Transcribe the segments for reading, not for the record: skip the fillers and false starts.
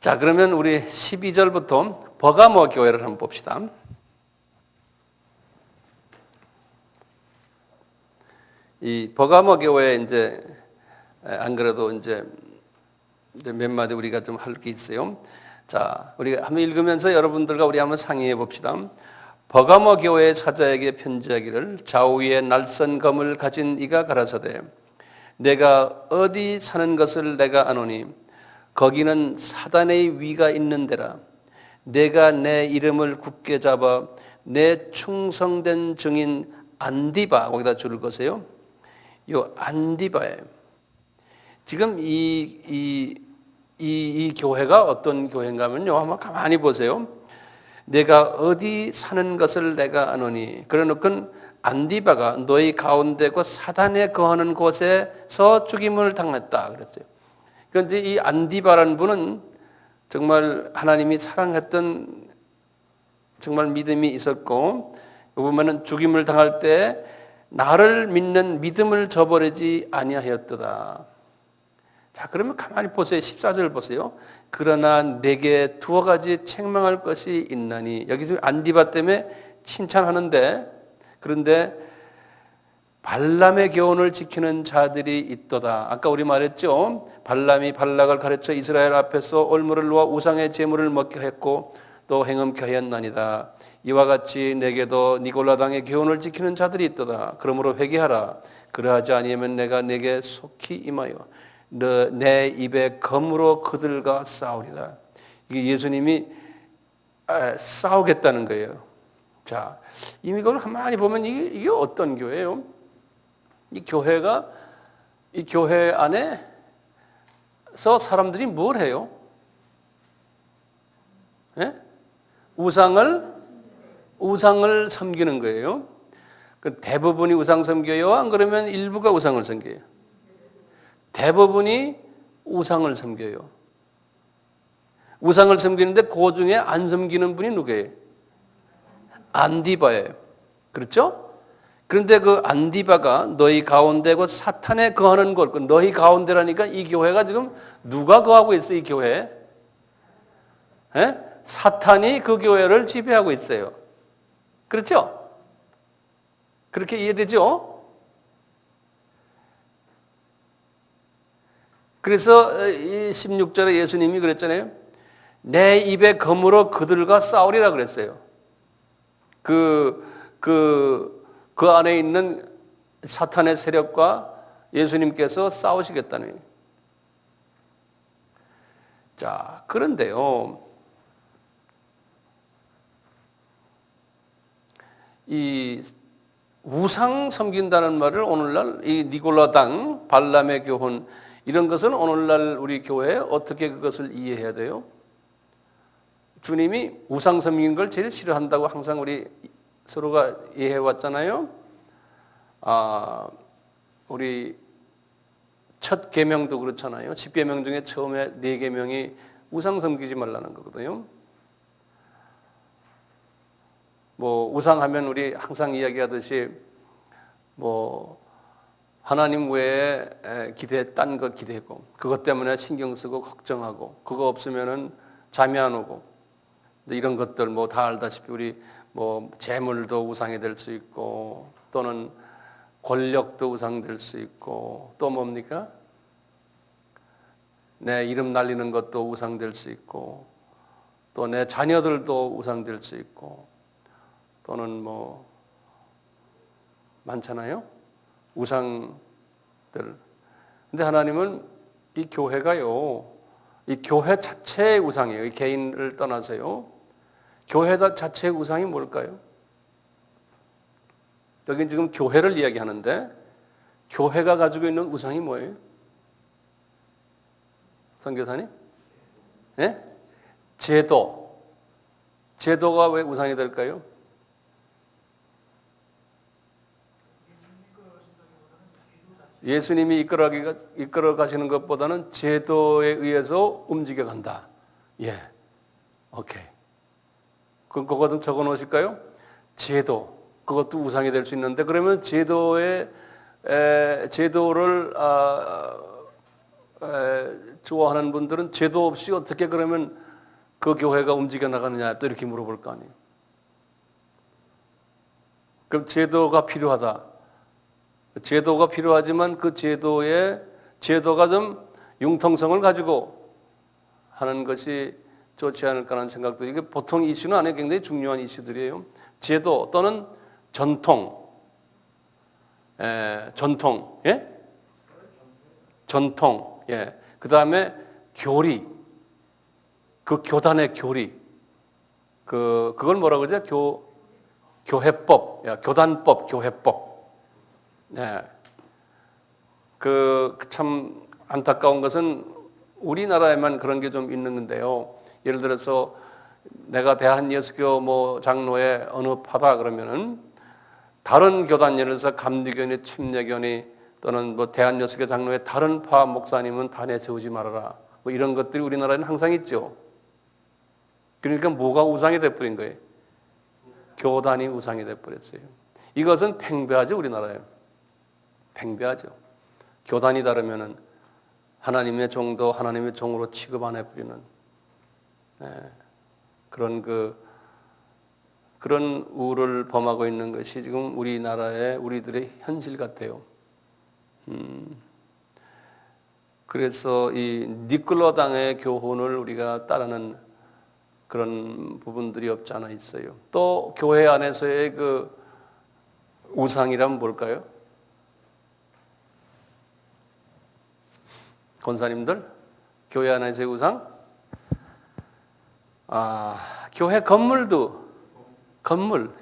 자, 그러면 우리 12절부터 버가모 교회를 한번 봅시다. 이 버가모 교회 이제 안 그래도 이제 몇 마디 우리가 좀 할 게 있어요. 자, 우리가 한번 읽으면서 여러분들과 우리 한번 상의해 봅시다. 버가모 교회 사자에게 편지하기를 좌우에 날선 검을 가진 이가 가라사대 내가 어디 사는 것을 내가 아노니 거기는 사단의 위가 있는 데라 내가 내 이름을 굳게 잡아 내 충성된 증인 안디바 거기다 줄을 거세요. 요 안디바에 지금 이 교회가 어떤 교회인가 하면요. 한번 가만히 보세요. 내가 어디 사는 것을 내가 아노니 그러놓고 안디바가 너희 가운데고 사단에 거하는 곳에서 죽임을 당했다 그랬어요. 그런데 이 안디바라는 분은 정말 하나님이 사랑했던 정말 믿음이 있었고 보면은 죽임을 당할 때 나를 믿는 믿음을 저버리지 아니하였도다. 자, 그러면 가만히 보세요. 14절 보세요. 그러나 내게 두어 가지 책망할 것이 있나니 여기서 안디바 때문에 칭찬하는데 그런데 발람의 교훈을 지키는 자들이 있도다. 아까 우리 말했죠. 발람이 발락을 가르쳐 이스라엘 앞에서 올무를 놓아 우상의 제물을 먹게 했고 또 행음케 하였나니다. 이와 같이 내게도 니골라당의 교훈을 지키는 자들이 있도다. 그러므로 회개하라. 그러하지 아니하면 내가 내게 속히 임하여 내 입에 검으로 그들과 싸우리라. 이게 예수님이 싸우겠다는 거예요. 자, 이미 이걸 가만히 보면 이게 어떤 교회예요? 이 교회 안에서 사람들이 뭘 해요? 예? 우상을 섬기는 거예요. 그 대부분이 우상 섬겨요? 안 그러면 일부가 우상을 섬겨요? 대부분이 우상을 섬겨요. 우상을 섬기는데 그 중에 안 섬기는 분이 누구예요? 안디바예요. 그렇죠? 그런데 그 안디바가 너희 가운데고 사탄에 거하는 곳, 너희 가운데라니까 이 교회가 지금 누가 거하고 있어요? 이 교회에? 예? 사탄이 그 교회를 지배하고 있어요. 그렇죠? 그렇게 이해되죠? 그래서 이 16절에 예수님이 그랬잖아요. 내 입에 검으로 그들과 싸우리라 그랬어요. 그 안에 있는 사탄의 세력과 예수님께서 싸우시겠다는 거예요. 자, 그런데요. 이 우상 섬긴다는 말을 오늘날 이 니골라당, 발람의 교훈 이런 것은 오늘날 우리 교회에 어떻게 그것을 이해해야 돼요? 주님이 우상 섬기는 걸 제일 싫어한다고 항상 우리 서로가 이해해 왔잖아요. 우리 첫 계명도 그렇잖아요. 10계명 중에 처음에 4계명이 우상 섬기지 말라는 거거든요. 뭐 우상하면 우리 항상 이야기하듯이 뭐 하나님 외에 딴 거 기대고 그것 때문에 신경 쓰고 걱정하고 그거 없으면은 잠이 안 오고 이런 것들 뭐 다 알다시피 우리 뭐 재물도 우상이 될 수 있고 또는 권력도 우상될 수 있고 또 뭡니까? 내 이름 날리는 것도 우상될 수 있고 또 내 자녀들도 우상될 수 있고 또는 뭐 많잖아요. 우상들. 근데 하나님은 이 교회가요. 이 교회 자체의 우상이에요. 이 개인을 떠나서요. 교회 자체의 우상이 뭘까요? 여긴 지금 교회를 이야기하는데 교회가 가지고 있는 우상이 뭐예요? 선교사님? 예? 제도. 제도가 왜 우상이 될까요? 예수님이 이끌어 가시는 것보다는 제도에 의해서 움직여 간다. 예. 오케이. 그거는 적어 놓으실까요? 제도. 그것도 우상이 될 수 있는데 그러면 제도를 좋아하는 분들은 제도 없이 어떻게 그러면 그 교회가 움직여 나가느냐 또 이렇게 물어볼 거 아니에요. 그럼 제도가 필요하다. 제도가 필요하지만 그 제도가 좀 융통성을 가지고 하는 것이 좋지 않을까 하는 생각도, 이게 보통 이슈는 아니에요. 굉장히 중요한 이슈들이에요. 제도 또는 전통, 예? 전통, 예. 그 다음에 교리, 그 교단의 교리, 그걸 뭐라 그러죠? 교회법, 교단법, 교회법. 네. 참 안타까운 것은 우리나라에만 그런 게 좀 있는 건데요. 예를 들어서 내가 대한예수교 장로의 어느 파다 그러면은 다른 교단, 예를 들어서 감리교니 침례교니 또는 대한예수교 장로의 다른 파 목사님은 다 내세우지 말아라. 이런 것들이 우리나라에는 항상 있죠. 그러니까 뭐가 우상이 돼버린 거예요? 교단이 우상이 돼버렸어요. 이것은 팽배하죠, 우리나라에. 팽배하죠. 교단이 다르면은 하나님의 종도 하나님의 종으로 취급 안 해버리는 그런 우를 범하고 있는 것이 지금 우리나라의 우리들의 현실 같아요. 그래서 이 니콜라당의 교훈을 우리가 따르는 그런 부분들이 없지 않아 있어요. 또 교회 안에서의 그 우상이란 뭘까요? 권사님들, 교회 안에서의 우상? 교회 건물도,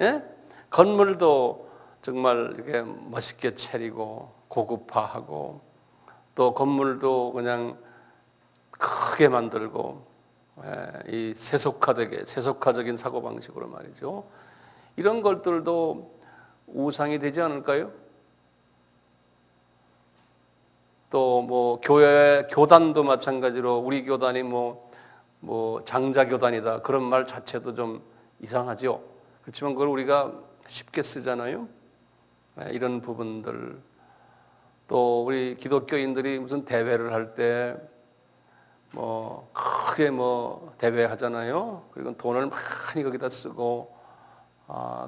예? 건물도 정말 이렇게 멋있게 차리고 고급화하고 또 건물도 그냥 크게 만들고, 이 세속화적인 사고방식으로 말이죠. 이런 것들도 우상이 되지 않을까요? 또 교단도 마찬가지로 우리 교단이 장자교단이다 그런 말 자체도 좀 이상하죠. 그렇지만 그걸 우리가 쉽게 쓰잖아요. 이런 부분들. 또 우리 기독교인들이 무슨 대회를 할 때 크게 대회 하잖아요. 그리고 돈을 많이 거기다 쓰고,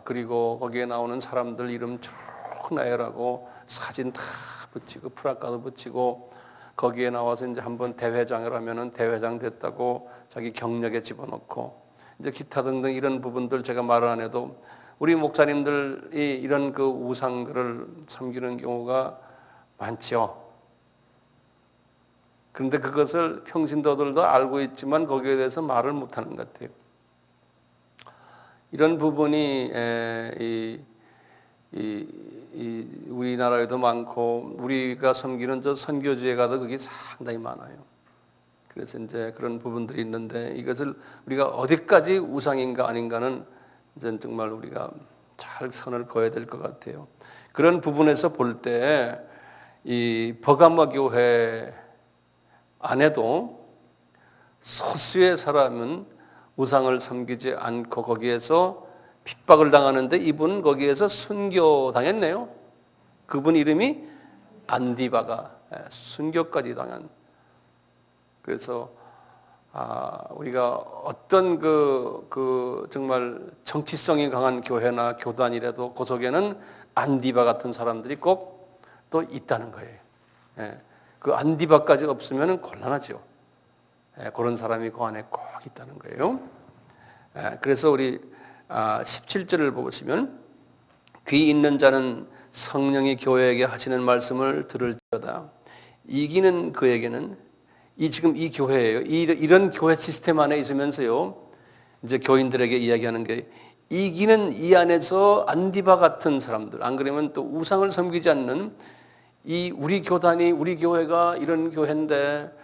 그리고 거기에 나오는 사람들 이름 쭉 나열하고 사진 다 붙이고 프라카드 붙이고, 거기에 나와서 이제 한번 대회장을 하면은 대회장 됐다고 자기 경력에 집어넣고, 이제 기타 등등 이런 부분들 제가 말을 안 해도 우리 목사님들이 이런 그 우상들을 섬기는 경우가 많죠. 그런데 그것을 평신도들도 알고 있지만 거기에 대해서 말을 못하는 것 같아요. 이런 부분이 우리나라에도 많고 우리가 섬기는 저 선교지에 가도 그게 상당히 많아요. 그래서 이제 그런 부분들이 있는데 이것을 우리가 어디까지 우상인가 아닌가는 이제 정말 우리가 잘 선을 그어야 될 것 같아요. 그런 부분에서 볼 때 이 버가모 교회 안에도 소수의 사람은 우상을 섬기지 않고 거기에서 핍박을 당하는데 이분은 거기에서 순교당했네요. 그분 이름이 안디바가 순교까지 당한. 그래서 우리가 어떤 정말 정치성이 강한 교회나 교단이라도 그 속에는 안디바 같은 사람들이 꼭 또 있다는 거예요. 그 안디바까지 없으면 곤란하죠. 그런 사람이 그 안에 꼭 있다는 거예요. 그래서 우리 17절을 보시면 귀 있는 자는 성령이 교회에게 하시는 말씀을 들을지어다. 이기는 그에게는 지금 이 교회예요. 이런 교회 시스템 안에 있으면서요. 이제 교인들에게 이야기하는 게 이기는 이 안에서 안디바 같은 사람들, 안 그러면 또 우상을 섬기지 않는 우리 교단이 우리 교회가 이런 교회인데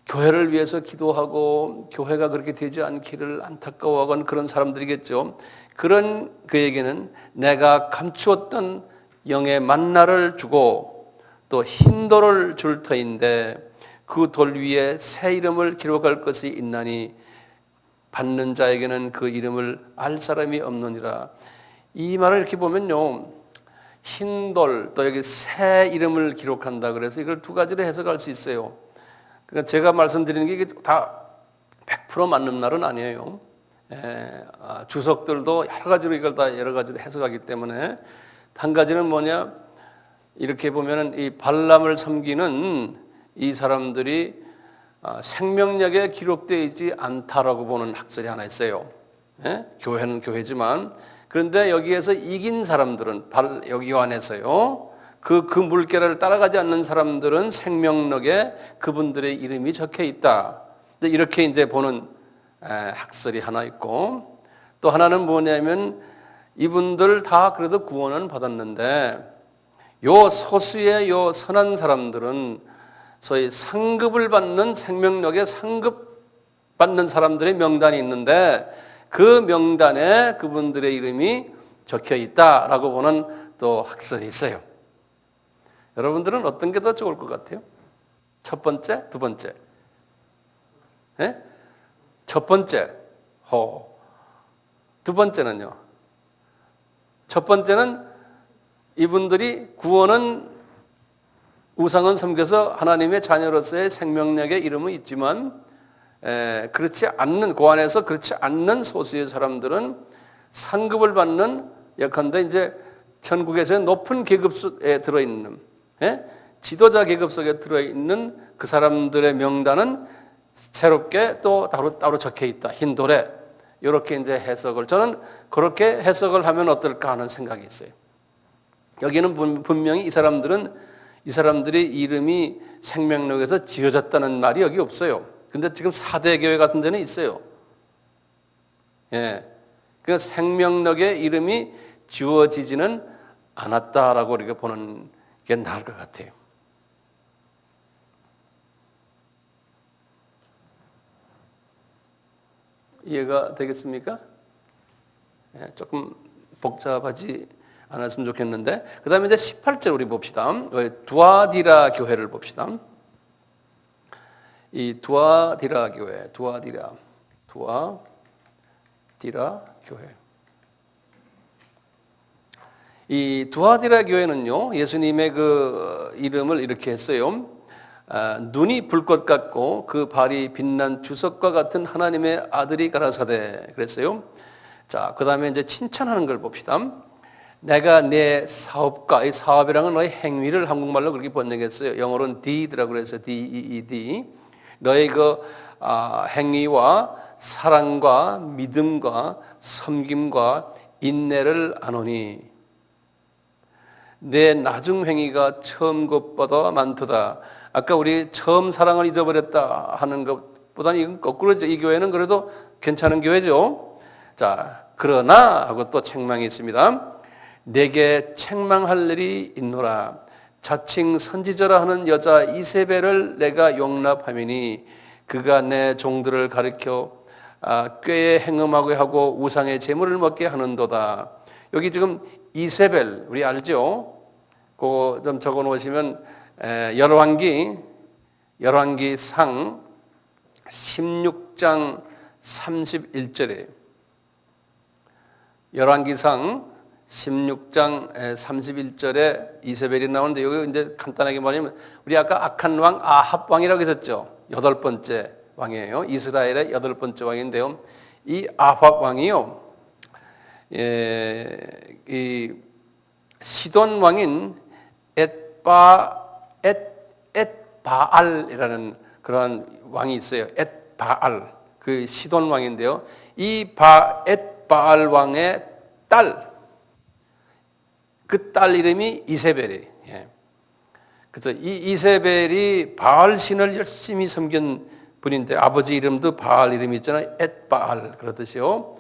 교회를 위해서 기도하고 교회가 그렇게 되지 않기를 안타까워하는 그런 사람들이겠죠. 그런 그에게는 내가 감추었던 영의 만나를 주고 또 흰 돌을 줄 터인데 그 돌 위에 새 이름을 기록할 것이 있나니 받는 자에게는 그 이름을 알 사람이 없느니라. 이 말을 이렇게 보면요, 흰 돌 또 여기 새 이름을 기록한다 그래서 이걸 두 가지로 해석할 수 있어요. 그러니까 제가 말씀드리는 게 이게 다 100% 맞는 말은 아니에요. 주석들도 여러 가지로 이걸 다 여러 가지로 해석하기 때문에 한 가지는 뭐냐, 이렇게 보면은 이 발람을 섬기는 이 사람들이 생명력에 기록되어 있지 않다라고 보는 학설이 하나 있어요. 교회는 교회지만, 그런데 여기에서 이긴 사람들은 여기 요한에서요, 그 물결을 따라가지 않는 사람들은 생명력에 그분들의 이름이 적혀 있다. 이렇게 이제 보는 학설이 하나 있고, 또 하나는 뭐냐면 이분들 다 그래도 구원은 받았는데 요 소수의 요 선한 사람들은 소위 상급을 받는, 생명력에 상급 받는 사람들의 명단이 있는데 그 명단에 그분들의 이름이 적혀 있다라고 보는 또 학설이 있어요. 여러분들은 어떤 게 더 좋을 것 같아요? 첫 번째, 두 번째? 첫 번째. 두 번째는요? 첫 번째는 이분들이 구원은, 우상은 섬겨서 하나님의 자녀로서의 생명력의 이름은 있지만 그렇지 않는, 그 안에서 그렇지 않는 소수의 사람들은 상급을 받는, 예컨대 이제 천국에서의 높은 계급에 들어있는, 지도자 계급 속에 들어있는 그 사람들의 명단은 새롭게 또 따로 적혀 있다. 흰 돌에. 이렇게 이제 해석을, 저는 그렇게 해석을 하면 어떨까 하는 생각이 있어요. 여기는 분명히 이 사람들의 이름이 생명력에서 지어졌다는 말이 여기 없어요. 근데 지금 4대 교회 같은 데는 있어요. 그러니까 생명력의 이름이 지워지지는 않았다라고 이렇게 보는 게 나을 것 같아요. 이해가 되겠습니까? 조금 복잡하지 않았으면 좋겠는데, 그 다음에 이제 18절 우리 봅시다. 두아디라 교회를 봅시다. 이 두아디라 교회, 두아디라 교회. 이 두아디라 교회는요, 예수님의 그 이름을 이렇게 했어요. 눈이 불꽃 같고 그 발이 빛난 주석과 같은 하나님의 아들이 가라사대 그랬어요. 자, 그 다음에 이제 칭찬하는 걸 봅시다. 내가 내 사업과, 이 사업이라는 너의 행위를 한국말로 그렇게 번역했어요. 영어로는 deed라고 그래서 D-E-E-D. 너의 그 행위와 사랑과 믿음과 섬김과 인내를 아노니 내 나중 행위가 처음 것보다 많도다. 아까 우리 처음 사랑을 잊어버렸다 하는 것보다는 이건 거꾸로죠. 이 교회는 그래도 괜찮은 교회죠. 자, 그러나 하고 또 책망이 있습니다. 내게 책망할 일이 있노라. 자칭 선지자라 하는 여자 이세벨을 내가 용납하미니 그가 내 종들을 가리켜 꾀에 행음하게 하고 우상의 제물을 먹게 하는도다. 여기 지금 이세벨 우리 알죠? 그거 좀 적어 놓으시면 열왕기상 16장 31절에 열왕기상 16장 31절에 이세벨이 나오는데 여기 이제 간단하게 말하면 우리 아까 악한 왕 아합 왕이라고 했었죠. 8번째 왕이에요. 이스라엘의 8번째 왕인데요. 이 아합 왕이요. 이 시돈 왕인 엣바알이라는 그런 왕이 있어요. 엣바알. 그 시돈 왕인데요. 이 엣바알 왕의 딸, 그 딸 이름이 이세벨이에요. 그래서 이 이세벨이 바알 신을 열심히 섬긴 분인데 아버지 이름도 바알 이름이 있잖아요. 엣바알 그러듯이요.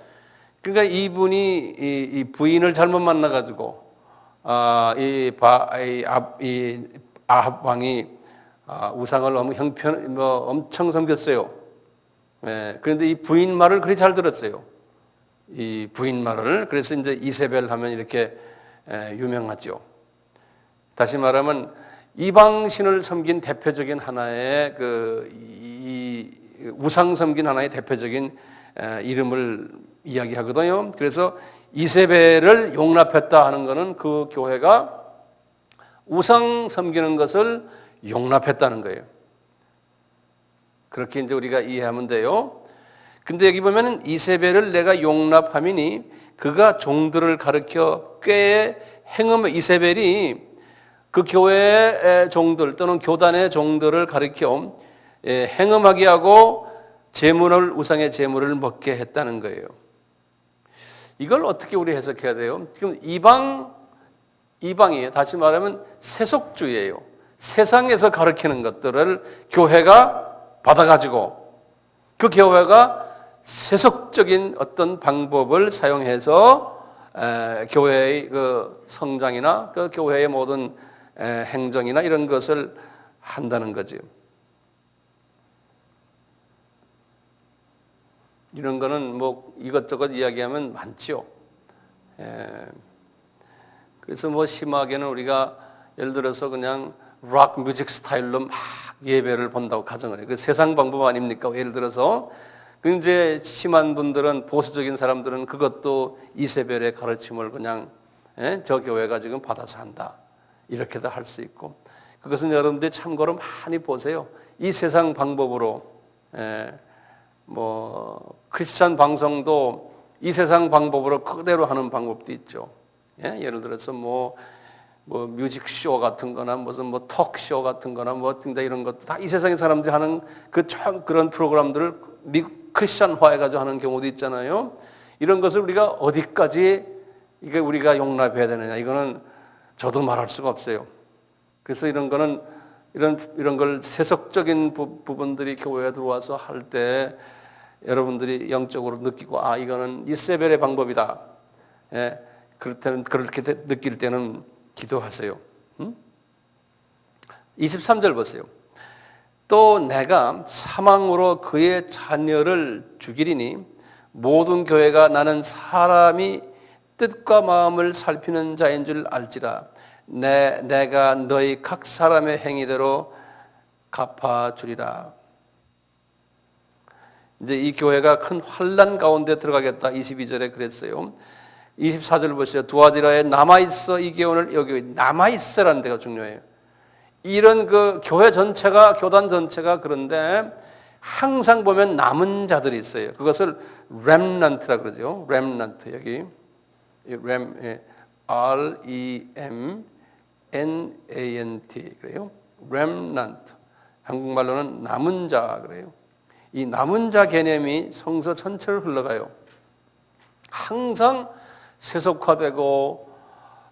그러니까 이분이 이 부인을 잘못 만나가지고 이 아합 왕이 우상을 너무 엄청 섬겼어요. 그런데 이 부인 말을 그리 잘 들었어요. 이 부인 말을. 그래서 이제 이세벨 하면 이렇게 유명하죠. 다시 말하면 이방신을 섬긴 대표적인 하나의 이 우상 섬긴 하나의 대표적인 이름을 이야기하거든요. 그래서 이세벨을 용납했다 하는 것은 그 교회가 우상 섬기는 것을 용납했다는 거예요. 그렇게 이제 우리가 이해하면 돼요. 근데 여기 보면은 이세벨을 내가 용납함이니 그가 종들을 가르쳐 꾀에 행음. 이세벨이 그 교회의 종들 또는 교단의 종들을 가르쳐 행음하게 하고 제물을, 우상의 제물을 먹게 했다는 거예요. 이걸 어떻게 우리 해석해야 돼요? 지금 이방이에요. 다시 말하면 세속주의예요. 세상에서 가르치는 것들을 교회가 받아가지고 그 교회가 세속적인 어떤 방법을 사용해서 교회의 그 성장이나 그 교회의 모든 행정이나 이런 것을 한다는 거죠. 이런 거는 뭐 이것저것 이야기하면 많지요. 그래서 뭐 심하게는 우리가 예를 들어서 그냥 락 뮤직 스타일로 막 예배를 본다고 가정을 해요. 그 세상 방법 아닙니까? 예를 들어서 그 이제 심한 분들은, 보수적인 사람들은 그것도 이세벨의 가르침을 그냥 저 교회가 지금 받아서 한다 이렇게도 할 수 있고, 그것은 여러분들이 참고로 많이 보세요. 이 세상 방법으로 뭐 크리스찬 방송도 이 세상 방법으로 그대로 하는 방법도 있죠. 예를 들어서 뭐 뮤직쇼 같은 거나 무슨 뭐 톡쇼 같은 거나 뭐 등등 이런 것도 다 이 세상의 사람들이 하는 그런 프로그램들을 크리스찬화해가지고 하는 경우도 있잖아요. 이런 것을 우리가 어디까지 이게 우리가 용납해야 되느냐, 이거는 저도 말할 수가 없어요. 그래서 이런 거는 이런 걸 세속적인 부분들이 교회에 들어와서 할 때 여러분들이 영적으로 느끼고, 아, 이거는 이세벨의 방법이다. 그럴 때는, 그렇게 느낄 때는 기도하세요. 23절 보세요. 또 내가 사망으로 그의 자녀를 죽이리니 모든 교회가 나는 사람이 뜻과 마음을 살피는 자인 줄 알지라. 내가 너희 각 사람의 행위대로 갚아주리라. 이제 이 교회가 큰 환난 가운데 들어가겠다. 22절에 그랬어요. 24절 보세요. 두아디라에 남아있어 이 교훈을, 여기 남아있어라는 데가 중요해요. 이런 그 교회 전체가, 교단 전체가, 그런데 항상 보면 남은 자들이 있어요. 그것을 렘넌트라 그러죠. 렘넌트, 여기 R-E-M-N-A-N-T 그래요. 렘넌트, 한국말로는 남은 자 그래요. 이 남은 자 개념이 성서 전체를 흘러가요. 항상 세속화되고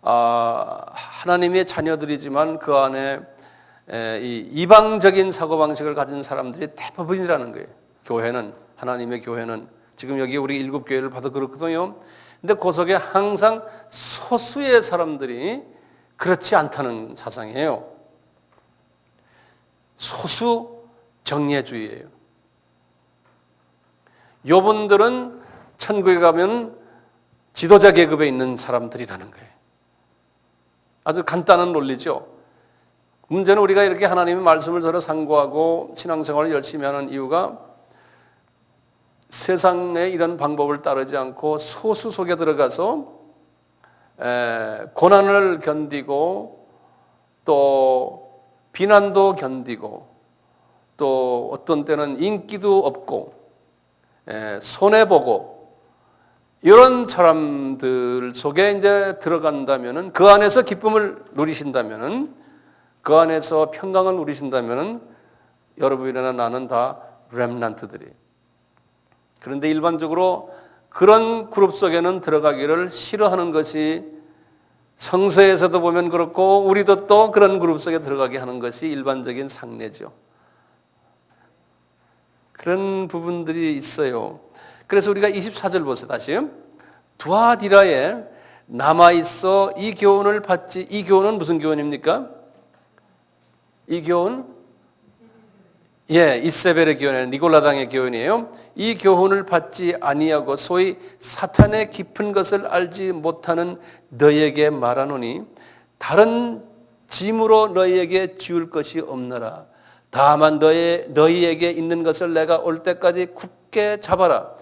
하나님의 자녀들이지만 그 안에 이 이방적인 사고방식을 가진 사람들이 대부분이라는 거예요. 교회는, 하나님의 교회는 지금 여기 우리 7교회를 봐도 그렇거든요. 근데 그 속에 항상 소수의 사람들이 그렇지 않다는 사상이에요. 소수 정예주의예요. 요분들은 천국에 가면 지도자 계급에 있는 사람들이라는 거예요. 아주 간단한 논리죠. 문제는 우리가 이렇게 하나님의 말씀을 서로 상고하고 신앙생활을 열심히 하는 이유가 세상의 이런 방법을 따르지 않고 소수 속에 들어가서 고난을 견디고 또 비난도 견디고 또 어떤 때는 인기도 없고 손해보고 이런 사람들 속에 이제 들어간다면은, 그 안에서 기쁨을 누리신다면은, 그 안에서 평강을 누리신다면은 여러분이나 나는 다 렘넌트들이. 그런데 일반적으로 그런 그룹 속에는 들어가기를 싫어하는 것이, 성서에서도 보면 그렇고 우리도 또 그런 그룹 속에 들어가게 하는 것이 일반적인 상례죠. 그런 부분들이 있어요. 그래서 우리가 24절 보세요. 다시. 두아디라에 남아있어 이 교훈을 받지. 이 교훈은 무슨 교훈입니까? 이 교훈? 이세벨의 교훈이에요. 니골라당의 교훈이에요. 이 교훈을 받지 아니하고 소위 사탄의 깊은 것을 알지 못하는 너희에게 말하노니 다른 짐으로 너희에게 지울 것이 없느라. 다만 너희에게 있는 것을 내가 올 때까지 굳게 잡아라.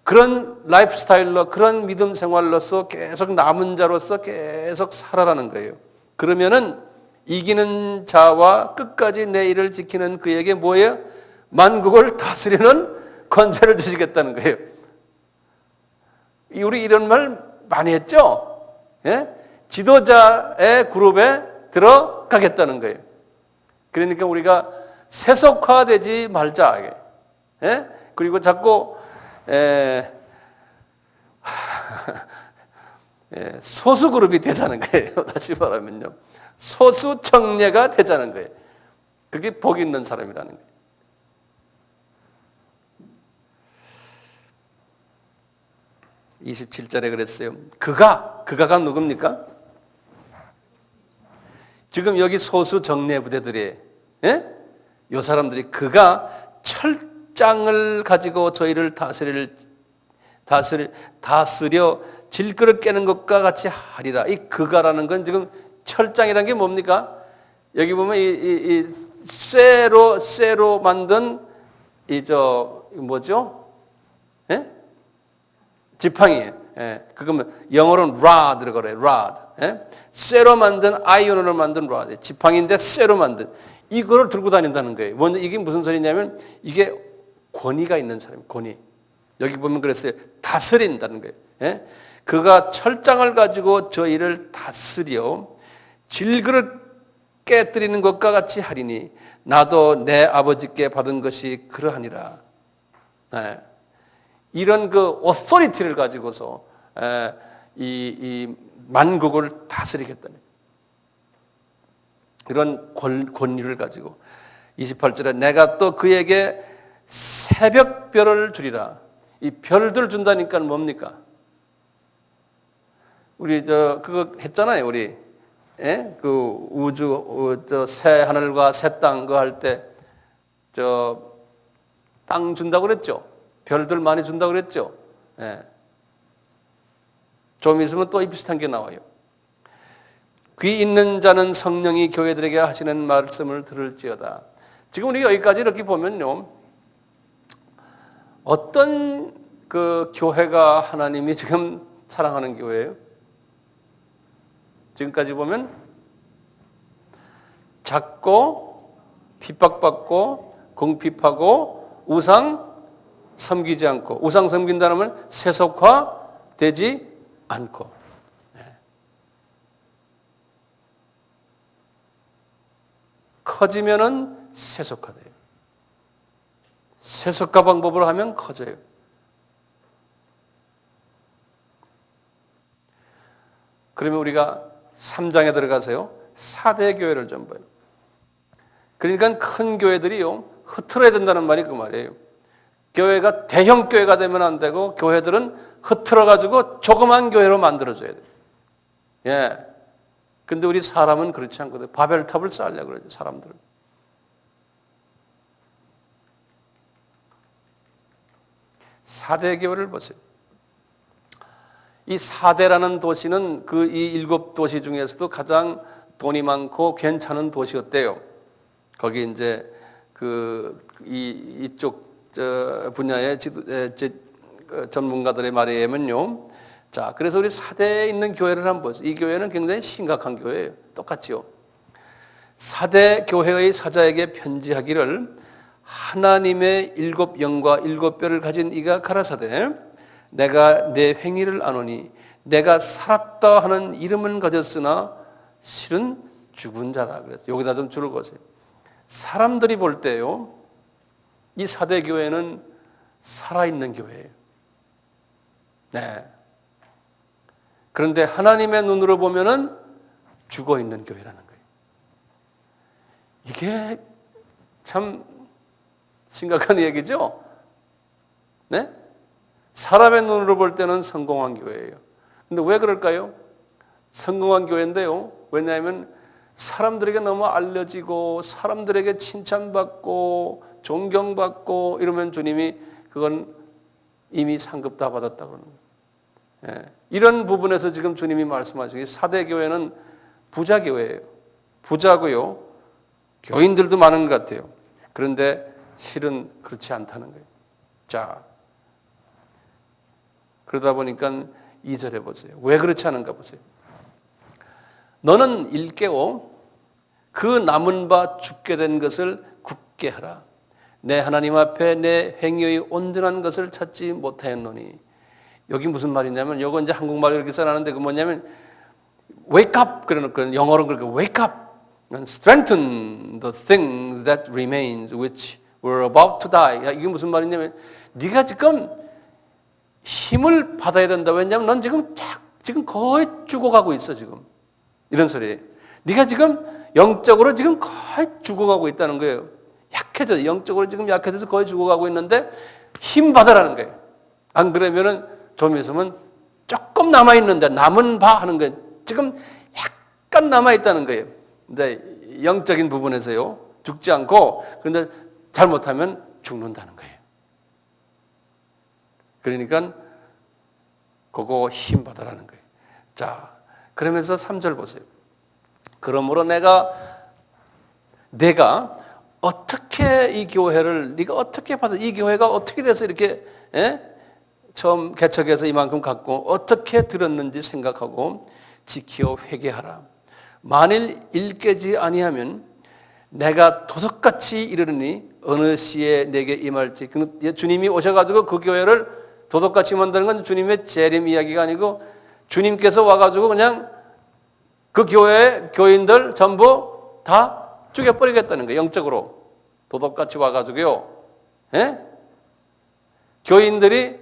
그런 라이프 스타일로, 그런 믿음 생활로서 계속 남은 자로서 계속 살아라는 거예요. 그러면은 이기는 자와 끝까지 내 일을 지키는 그에게 뭐예요? 만국을 다스리는 권세를 주시겠다는 거예요. 우리 이런 말 많이 했죠? 예? 지도자의 그룹에 들어가겠다는 거예요. 그러니까 우리가 세속화되지 말자. 예? 그리고 자꾸 소수 그룹이 되자는 거예요. 다시 말하면요. 소수 청례가 되자는 거예요. 그게 복 있는 사람이라는 거예요. (27절에) 그랬어요. 그가가 누굽니까? 지금 여기 소수 정례 부대들이, 예? 요 사람들이 그가 철장을 가지고 저희를 다스려 질그릇 깨는 것과 같이 하리라. 이 그가라는 건 지금 철장이라는 게 뭡니까? 여기 보면 이 쇠로 만든 뭐죠? 예? 지팡이에요. 예. 그거면 영어로는 rod라고 그래요. rod. 예? 쇠로 만든 아이언으로 만든 rod. 지팡이인데 쇠로 만든 이거를 들고 다닌다는 거예요. 먼저 이게 무슨 소리냐면 이게 권위가 있는 사람이에요. 권위. 여기 보면 그랬어요. 다스린다는 거예요. 예? 그가 철장을 가지고 저희를 다스려 질그릇 깨뜨리는 것과 같이 하리니 나도 내 아버지께 받은 것이 그러하니라. 예. 이런 그 오소리티를 가지고서 이 만국을 다스리겠다는 이런 권위를 가지고 28절에 내가 또 그에게 새벽별을 주리라. 이 별들 준다니까 뭡니까? 우리 그거 했잖아요. 우리 그 우주 새 하늘과 새 땅 그 할 때 땅 준다고 그랬죠. 별들 많이 준다고 그랬죠. 예. 좀 있으면 또 이 비슷한 게 나와요. 귀 있는 자는 성령이 교회들에게 하시는 말씀을 들을지어다. 지금 우리 여기까지 이렇게 보면요. 어떤 그 교회가 하나님이 지금 사랑하는 교회예요? 지금까지 보면 작고 핍박받고 궁핍하고 우상 섬기지 않고, 우상 섬긴다는 말 세속화되지 않고, 커지면은 세속화돼요. 세속화 방법으로 하면 커져요. 그러면 우리가 3장에 들어가서요 4대 교회를 좀 봐요. 그러니까 큰 교회들이요 흐트러야 된다는 말이 그 말이에요. 교회가 대형 교회가 되면 안 되고 교회들은 흐트러가지고 조그만 교회로 만들어줘야 돼요. 예. 근데 우리 사람은 그렇지 않거든요. 바벨탑을 쌓으려고 그러죠, 사람들은. 4대 교회를 보세요. 이 4대라는 도시는 그 이 7도시 중에서도 가장 돈이 많고 괜찮은 도시였대요. 거기 이제 이쪽 분야의 전문가들의 말에 의하면요. 자, 그래서 우리 4대에 있는 교회를 한번 보세요. 이 교회는 굉장히 심각한 교회예요. 똑같죠. 4대 교회의 사자에게 편지하기를 하나님의 7영과 7뼈를 가진 이가 가라사대 내가 내 행위를 아노니 내가 살았다 하는 이름은 가졌으나 실은 죽은 자라 그랬어요. 여기다 좀 줄을 거세요. 사람들이 볼 때요. 이 4대 교회는 살아있는 교회예요. 네. 그런데 하나님의 눈으로 보면은 죽어있는 교회라는 거예요. 이게 참 심각한 얘기죠? 네? 사람의 눈으로 볼 때는 성공한 교회예요. 근데 왜 그럴까요? 성공한 교회인데요. 왜냐하면 사람들에게 너무 알려지고 사람들에게 칭찬받고 존경받고 이러면 주님이 그건 이미 상급 다 받았다고 그러는 거예요. 예. 이런 부분에서 지금 주님이 말씀하시기 4대 교회는 부자 교회예요. 부자고요. 교인들도 많은 것 같아요. 그런데 실은 그렇지 않다는 거예요. 자, 그러다 보니까 2절에 보세요. 왜 그렇지 않은가 보세요. 너는 일깨워 그 남은 바 죽게 된 것을 굳게 하라. 내 하나님 앞에 내 행위의 온전한 것을 찾지 못하였노니. 여기 무슨 말이냐면, 요거 이제 한국말로 이렇게 써놨는데, 그 뭐냐면, wake up! 그러는 영어로 그렇게 wake up! and strengthen the things that remains, which were about to die. 이게 무슨 말이냐면, 네가 지금 힘을 받아야 된다. 왜냐하면 넌 지금 거의 죽어가고 있어, 지금. 이런 소리예요. 네가 지금 영적으로 지금 거의 죽어가고 있다는 거예요. 약해져, 영적으로 지금 약해져서 거의 죽어가고 있는데 힘 받으라는 거예요. 안 그러면은 좀 있으면 조금 남아있는데 남은 바 하는 거예요. 지금 약간 남아있다는 거예요. 근데 영적인 부분에서요, 죽지 않고, 근데 잘못하면 죽는다는 거예요. 그러니까 그거 힘 받으라는 거예요. 자, 그러면서 3절 보세요. 그러므로 내가 어떻게 이 교회를, 네가 어떻게 받아, 이 교회가 어떻게 돼서 이렇게 처음 개척해서 이만큼 갖고 어떻게 들었는지 생각하고 지켜 회개하라. 만일 일깨지 아니하면 내가 도둑같이 이르르니 어느 시에 내게 임할지. 주님이 오셔가지고 그 교회를 도둑같이 만드는 건 주님의 재림 이야기가 아니고, 주님께서 와가지고 그냥 그 교회의 교인들 전부 다 죽여버리겠다는 거예요. 영적으로 도둑같이 와가지고요. 교인들이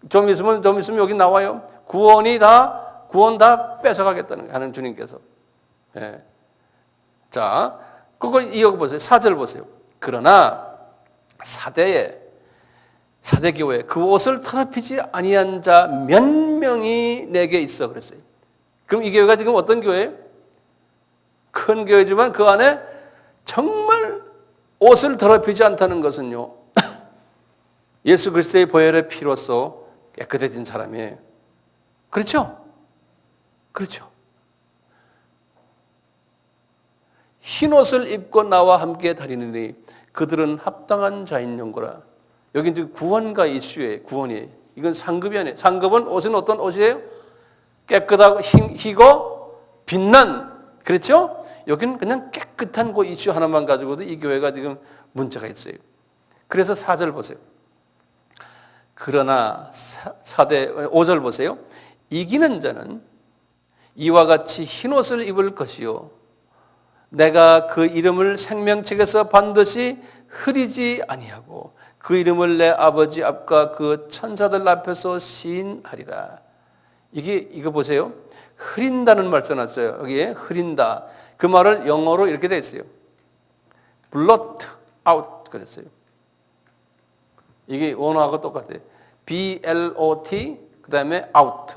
좀 있으면 여기 나와요. 구원 다 뺏어가겠다는 거예요. 하는 주님께서. 자, 그걸 이어보세요. 4절 보세요. 그러나 사대 교회 그 옷을 더럽히지 아니한 자 몇 명이 내게 있어 그랬어요. 그럼 이 교회가 지금 어떤 교회예요? 큰 교회지만 그 안에 정말 옷을 더럽히지 않다는 것은요, 예수 그리스도의 보혈의 피로써 깨끗해진 사람이에요. 그렇죠? 그렇죠. 흰 옷을 입고 나와 함께 다니느니 그들은 합당한 자인 연고라. 여기 이제 구원과 이슈예요. 구원이에요. 이건 상급이 아니에요. 상급은 옷은 어떤 옷이에요? 깨끗하고 희고 빛난, 그렇죠? 여기는 그냥 깨끗한 그 이슈 하나만 가지고도 이 교회가 지금 문제가 있어요. 그래서 4절 보세요. 그러나 5절 보세요. 이기는 자는 이와 같이 흰 옷을 입을 것이요 내가 그 이름을 생명책에서 반드시 흐리지 아니하고 그 이름을 내 아버지 앞과 그 천사들 앞에서 시인하리라. 이거 보세요. 흐린다는 말 써놨어요. 여기에 흐린다. 그 말을 영어로 이렇게 돼 있어요. blot out 그랬어요. 이게 원어하고 똑같아요. B-L-O-T 그 다음에 out,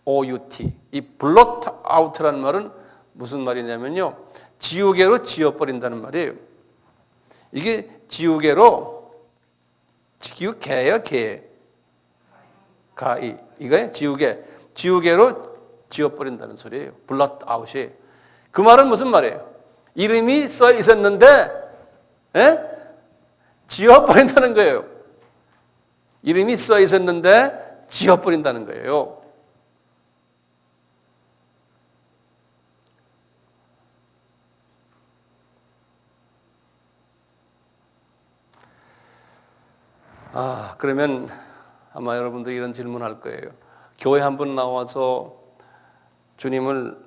O-U-T. 이 blot out라는 말은 무슨 말이냐면요, 지우개로 지워버린다는 말이에요. 이게 지우개예요, 개. 가이. 이거예요, 지우개로 지워버린다는 소리예요. blot out이에요. 그 말은 무슨 말이에요? 이름이 써 있었는데, 지워버린다는 거예요. 이름이 써 있었는데, 지워버린다는 거예요. 그러면 아마 여러분들 이런 질문할 거예요. 교회 한 번 나와서 주님을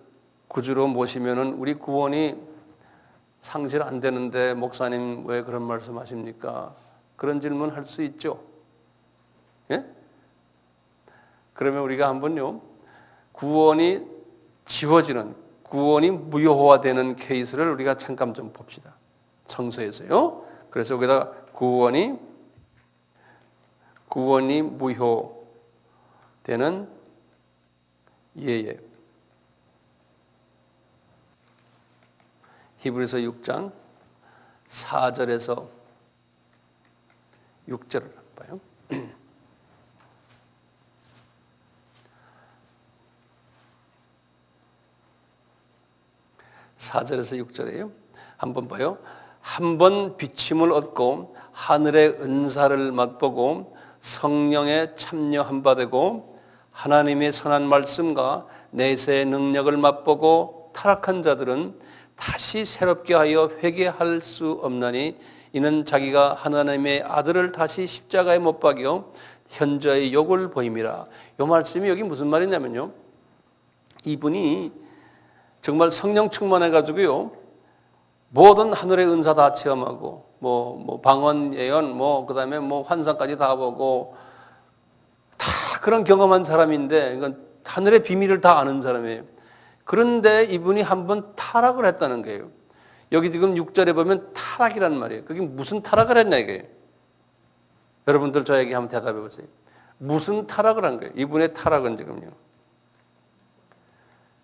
구주로 모시면은 우리 구원이 상실 안 되는데 목사님 왜 그런 말씀하십니까? 그런 질문 할 수 있죠. 예? 그러면 우리가 한번요, 구원이 지워지는, 구원이 무효화되는 케이스를 우리가 잠깐 좀 봅시다. 성서에서요. 그래서 여기다 구원이 무효되는 예예. 히브리서 6장 4절에서 6절을 봐요. 4절에서 6절이에요. 한번 봐요. 한 번 비침을 얻고 하늘의 은사를 맛보고 성령에 참여한 바 되고 하나님의 선한 말씀과 내세의 능력을 맛보고 타락한 자들은 다시 새롭게 하여 회개할 수 없나니 이는 자기가 하나님의 아들을 다시 십자가에 못 박여 현저의 욕을 보임이라. 이 말씀이 여기 무슨 말이냐면요, 이분이 정말 성령 충만해가지고요, 모든 하늘의 은사 다 체험하고, 방언, 예언, 그다음에 환상까지 다 보고, 다 그런 경험한 사람인데, 이건 하늘의 비밀을 다 아는 사람이에요. 그런데 이분이 한번 타락을 했다는 거예요. 여기 지금 6절에 보면 타락이란 말이에요. 그게 무슨 타락을 했냐 이거예요. 여러분들 저에게 한번 대답해 보세요. 무슨 타락을 한 거예요? 이분의 타락은 지금요,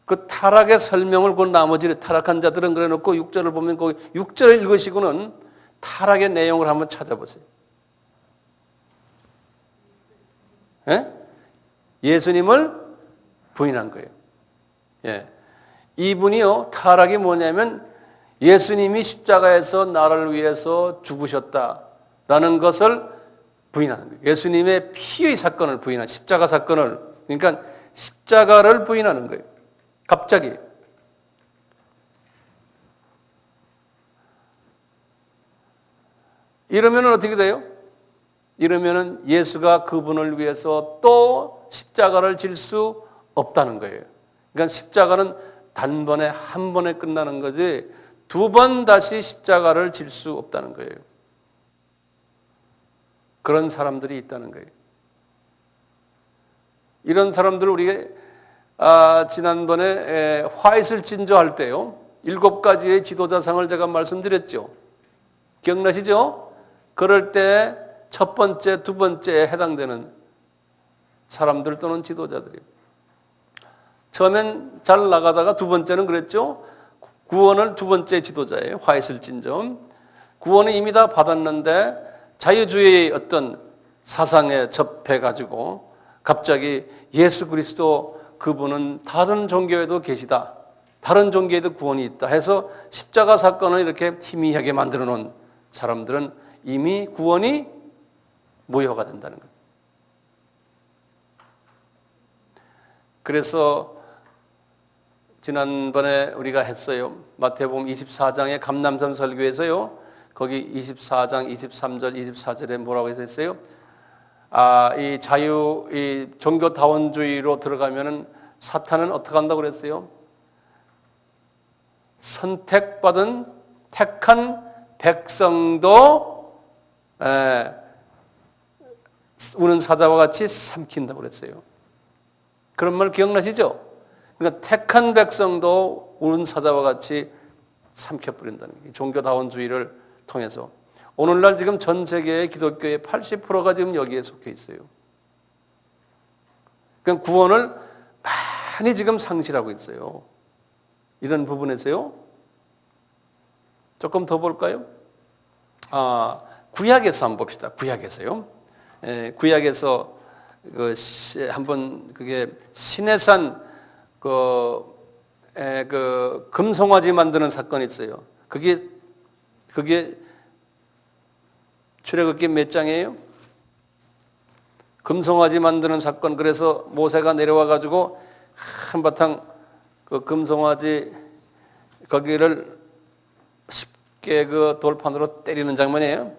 그 타락의 설명을 그 나머지 타락한 자들은 그래놓고 6절을 보면 그 6절을 읽으시고는 타락의 내용을 한번 찾아보세요. 예? 예수님을 부인한 거예요. 예. 이분이요, 타락이 뭐냐면 예수님이 십자가에서 나를 위해서 죽으셨다라는 것을 부인하는 거예요. 예수님의 피의 사건을 부인한, 십자가 사건을, 그러니까 십자가를 부인하는 거예요. 갑자기. 이러면 어떻게 돼요? 이러면 예수가 그분을 위해서 또 십자가를 질 수 없다는 거예요. 그러니까 십자가는 단번에 한 번에 끝나는 거지 두 번 다시 십자가를 질 수 없다는 거예요. 그런 사람들이 있다는 거예요. 이런 사람들 우리가 지난번에 화이슬 진저할 때요, 7가지의 지도자상을 제가 말씀드렸죠. 기억나시죠? 그럴 때 첫 번째, 두 번째에 해당되는 사람들 또는 지도자들이에요. 처음엔 잘 나가다가 두 번째는 그랬죠. 구원을 두 번째 지도자예요. 화이슬 진저. 구원은 이미 다 받았는데 자유주의의 어떤 사상에 접해가지고 갑자기 예수 그리스도 그분은 다른 종교에도 계시다, 다른 종교에도 구원이 있다 해서 십자가 사건을 이렇게 희미하게 만들어 놓은 사람들은 이미 구원이 무효가 된다는 거예요. 그래서 지난번에 우리가 했어요. 마태복음 24장의 감람산 설교에서요, 거기 24장 23절 24절에 뭐라고 했어요? 이 종교다원주의로 들어가면은 사탄은 어떻게 한다고 그랬어요? 선택받은 택한 백성도 우는 사자와 같이 삼킨다고 그랬어요. 그런 말 기억나시죠? 그러니까 택한 백성도 우는 사자와 같이 삼켜버린다는 거예요. 종교다원주의를 통해서. 오늘날 지금 전 세계의 기독교의 80%가 지금 여기에 속해 있어요. 그러니까 구원을 많이 지금 상실하고 있어요. 이런 부분에서요. 조금 더 볼까요? 구약에서 한번 봅시다. 구약에서요. 구약에서 한번 그게 시내산 금송아지 만드는 사건이 있어요. 그게 출애굽기 몇 장이에요? 금송아지 만드는 사건. 그래서 모세가 내려와 가지고 한바탕 그 금송아지 거기를 쉽게 그 돌판으로 때리는 장면이에요.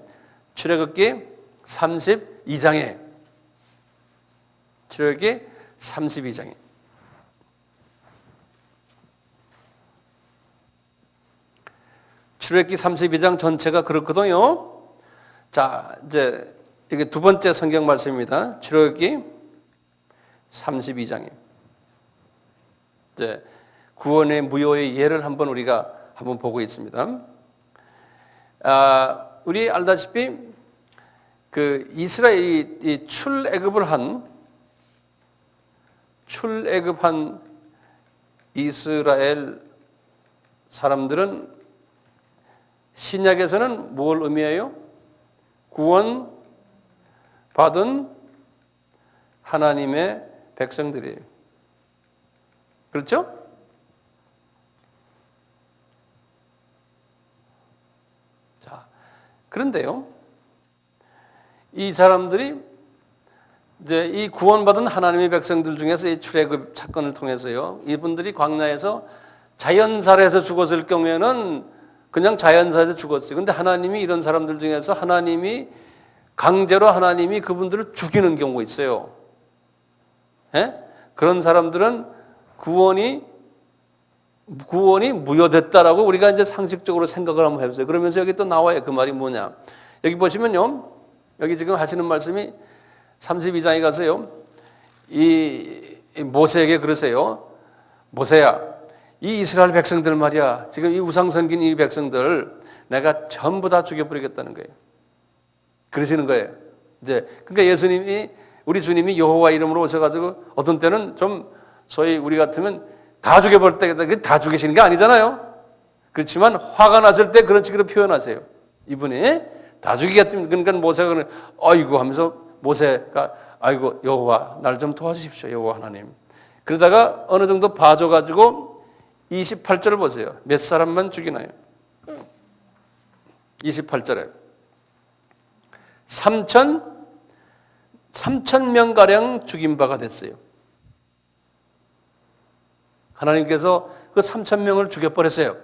출애굽기 32장에. 출애굽기 32장에. 출애굽기 32장 전체가 그렇거든요. 자, 이제 이게 두 번째 성경 말씀입니다. 출애굽기 32장에. 이제 구원의 무효의 예를 우리가 한번 보고 있습니다. 우리 알다시피 그 이스라엘이 출애굽한 이스라엘 사람들은 신약에서는 뭘 의미해요? 구원 받은 하나님의 백성들이에요. 그렇죠? 자, 그런데요, 이 사람들이 이제 이 구원받은 하나님의 백성들 중에서 이 출애굽 사건을 통해서요, 이분들이 광야에서 자연살해에서 죽었을 경우에는 그냥 자연살해에서 죽었어요. 근데 하나님이 이런 사람들 중에서 하나님이 강제로 하나님이 그분들을 죽이는 경우가 있어요. 예? 그런 사람들은 구원이 무효됐다라고 우리가 이제 상식적으로 생각을 한번 해보세요. 그러면서 여기 또 나와요. 그 말이 뭐냐. 여기 보시면요. 여기 지금 하시는 말씀이 32장에 가서요. 이 모세에게 그러세요. 모세야, 이 이스라엘 백성들 말이야. 지금 이 우상 섬긴 이 백성들 내가 전부 다 죽여버리겠다는 거예요. 그러시는 거예요. 이제 그러니까 예수님이 우리 주님이 여호와 이름으로 오셔가지고 어떤 때는 좀 소위 우리 같으면 다 죽여버릴 때 다 죽이시는 게 아니잖아요. 그렇지만 화가 났을 때 그런 식으로 표현하세요. 이분이 다 죽이겠다면 그러니까 모세가 아이고 하면서 모세가 아이고 여호와 날 좀 도와주십시오 여호와 하나님. 그러다가 어느 정도 봐줘가지고 28절을 보세요. 몇 사람만 죽이나요? 28절에 3,000명가량 죽인 바가 됐어요. 하나님께서 그 3,000명을 죽여버렸어요.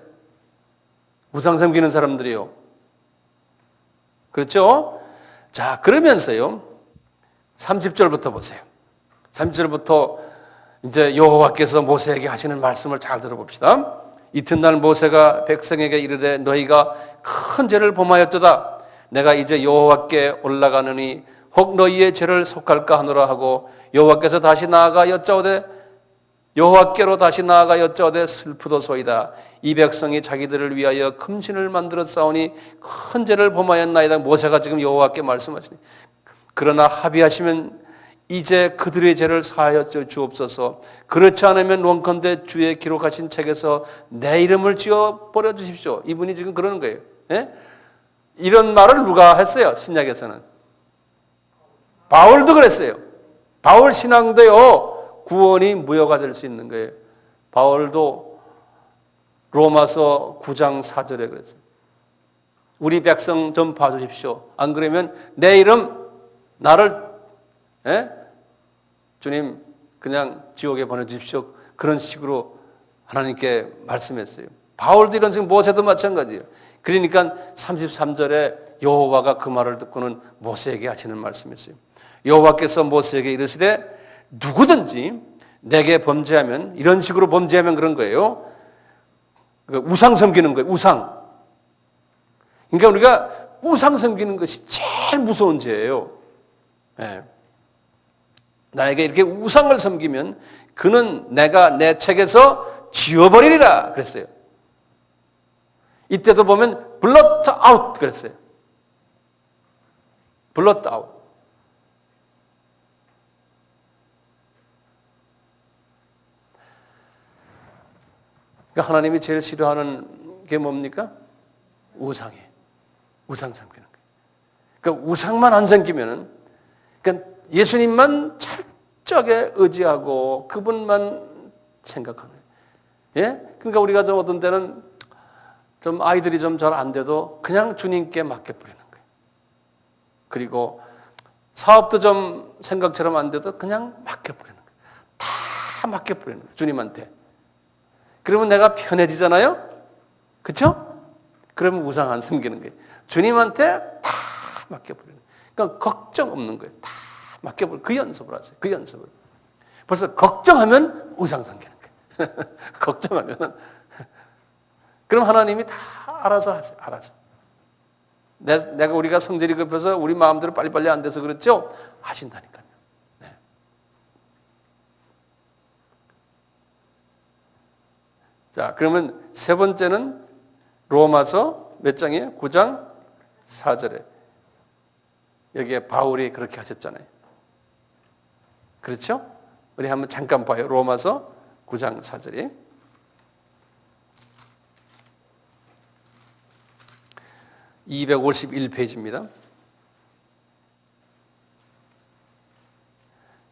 우상 섬기는 사람들이요. 그렇죠? 자, 그러면서요. 30절부터 보세요. 30절부터 이제 여호와께서 모세에게 하시는 말씀을 잘 들어봅시다. 이튿날 모세가 백성에게 이르되 너희가 큰 죄를 범하였도다. 내가 이제 여호와께 올라가느니 혹 너희의 죄를 속할까 하노라 하고 여호와께로 다시 나아가 여짜오되 슬프도소이다. 이 백성이 자기들을 위하여 금신을 만들어 싸우니 큰 죄를 범하였나이다. 모세가 지금 여호와께 말씀하시니 그러나 합의하시면 이제 그들의 죄를 사하여 주옵소서. 그렇지 않으면 원컨대 주의 기록하신 책에서 내 이름을 지어 버려 주십시오. 이분이 지금 그러는 거예요. 예? 이런 말을 누가 했어요? 신약에서는 바울도 그랬어요. 바울 신앙도요 구원이 무효가 될 수 있는 거예요. 바울도 로마서 9장 4절에 그랬어요. 우리 백성 좀 봐주십시오. 안 그러면 내 이름 나를 주님 그냥 지옥에 보내주십시오. 그런 식으로 하나님께 말씀했어요. 바울도 이런 식으로 모세도 마찬가지예요. 그러니까 33절에 여호와가 그 말을 듣고는 모세에게 하시는 말씀이었어요. 여호와께서 모세에게 이르시되 누구든지 내게 범죄하면 이런 식으로 범죄하면 그런 거예요. 우상 섬기는 거예요. 우상. 그러니까 우리가 우상 섬기는 것이 제일 무서운 죄예요. 네. 나에게 이렇게 우상을 섬기면 그는 내가 내 책에서 지워버리리라 그랬어요. 이때도 보면 blot out 그랬어요. blot out. 그러니까 하나님이 제일 싫어하는 게 뭡니까? 우상이에요. 우상 섬기는 거예요. 그러니까 우상만 안 섬기면은 그러니까 예수님만 철저하게 의지하고 그분만 생각하는 거예요. 예? 그러니까 우리가 좀 어떤 때는 좀 아이들이 좀 잘 안 돼도 그냥 주님께 맡겨버리는 거예요. 그리고 사업도 좀 생각처럼 안 돼도 그냥 맡겨버리는 거예요. 다 맡겨버리는 거예요. 주님한테. 그러면 내가 편해지잖아요? 그렇죠? 그러면 우상 안 섬기는 거예요. 주님한테 다 맡겨버리는 거예요. 그러니까 걱정 없는 거예요. 다 맡겨버리고 그 연습을 하세요. 그 연습을. 벌써 걱정하면 우상 섬기는 거예요. 걱정하면은 그럼 하나님이 다 알아서 하세요. 알아서. 내가 우리가 성질이 급해서 우리 마음대로 빨리빨리 안 돼서 그렇죠? 하신다니까요. 네. 자, 그러면 세 번째는 로마서 몇 장이에요? 9장 4절에. 여기에 바울이 그렇게 하셨잖아요. 그렇죠? 우리 한번 잠깐 봐요. 로마서 9장 4절이. 251페이지입니다.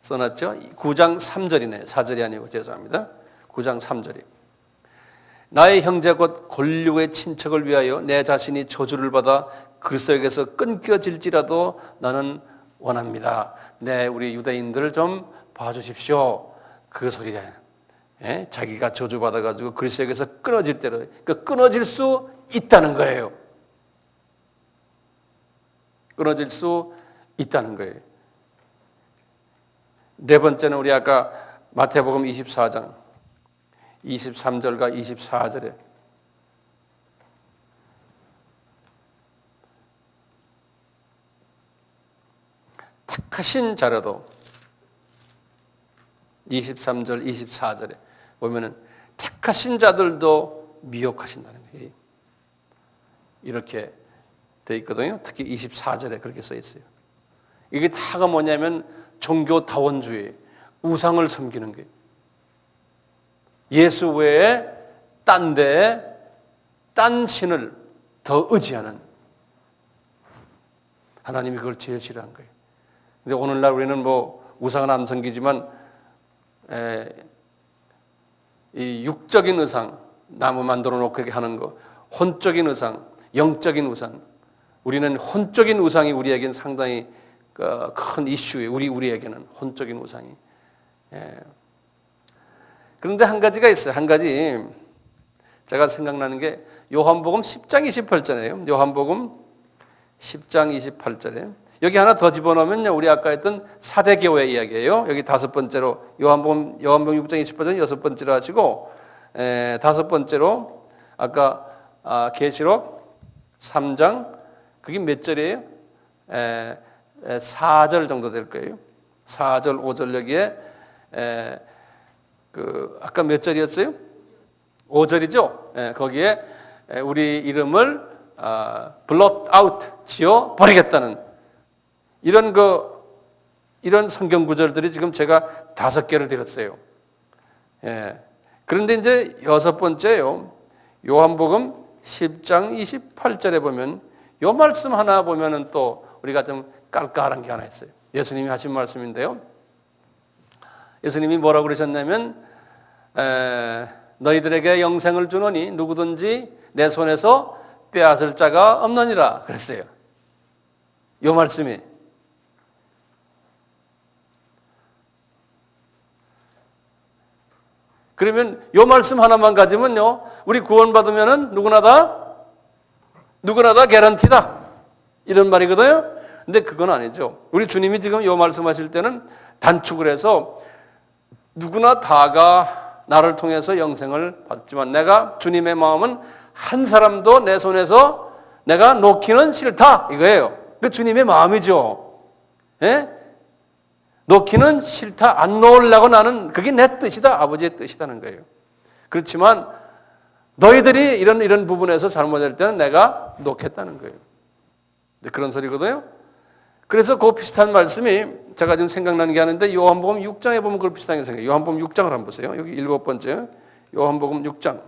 써놨죠? 9장 3절이네요. 4절이 아니고 죄송합니다. 9장 3절이. 나의 형제 곧 권력의 친척을 위하여 내 자신이 저주를 받아 그리스도에게서 끊겨질지라도 나는 원합니다. 네, 우리 유대인들을 좀 봐주십시오. 그 소리가 예? 자기가 저주받아가지고 그리스도에게서 끊어질 때로 그러니까 끊어질 수 있다는 거예요. 끊어질 수 있다는 거예요. 네 번째는 우리 아까 마태복음 24장 23절과 24절에 택하신 자라도 23절 24절에 보면은 택하신 자들도 미혹하신다는 거예요. 이렇게 돼 있거든요. 특히 24절에 그렇게 써 있어요. 이게 다가 뭐냐면 종교다원주의, 우상을 섬기는 거예요. 예수 외에 딴 데에 딴 신을 더 의지하는, 하나님이 그걸 제일 싫어한 거예요. 근데 오늘날 우리는 뭐 우상은 안 섬기지만 이 육적인 우상, 나무 만들어 놓고 이렇게 하는 거, 혼적인 우상, 영적인 우상, 우리는 혼적인 우상이 우리에게는 상당히 큰 이슈예요. 우리에게는 혼적인 우상이. 그런데 한 가지가 있어요. 한 가지 제가 생각나는 게 요한복음 10장 28절이에요. 요한복음 10장 28절에 여기 하나 더 집어넣으면요, 우리 아까 했던 사대교회 이야기예요. 여기 다섯 번째로 요한복음 6장 28절 여섯 번째로 하시고, 다섯 번째로 아까 계시록 3장 그게 몇 절이에요? 4절 정도 될 거예요. 4절 5절 여기에 아까 몇 절이었어요? 5절이죠. 거기에 우리 이름을 blot out 지워 버리겠다는 이런 성경 구절들이 지금 제가 5개를 드렸어요. 그런데 이제 여섯 번째요. 요한복음 10장 28절에 보면 요 말씀 하나 보면은 또 우리가 좀 깔깔한 게 하나 있어요. 예수님이 하신 말씀인데요. 예수님이 뭐라고 그러셨냐면 너희들에게 영생을 주노니 누구든지 내 손에서 빼앗을 자가 없느니라 그랬어요. 요 말씀이. 그러면 요 말씀 하나만 가지면요, 우리 구원받으면은 누구나 다 개런티다 이런 말이거든요. 근데 그건 아니죠. 우리 주님이 지금 요 말씀하실 때는 단축을 해서 누구나 다가 나를 통해서 영생을 받지만 내가 주님의 마음은 한 사람도 내 손에서 내가 놓기는 싫다 이거예요. 그 주님의 마음이죠. 예? 놓기는 싫다, 안 놓으려고 나는 그게 내 뜻이다, 아버지의 뜻이다는 거예요. 그렇지만 너희들이 이런 부분에서 잘못할 때는 내가 놓겠다는 거예요. 그런 소리거든요. 그래서 그 비슷한 말씀이 제가 지금 생각나는 게 하는데 요한복음 6장에 보면 그걸 비슷하게 생각해요. 요한복음 6장을 한번 보세요. 여기 7번째 요한복음 6장.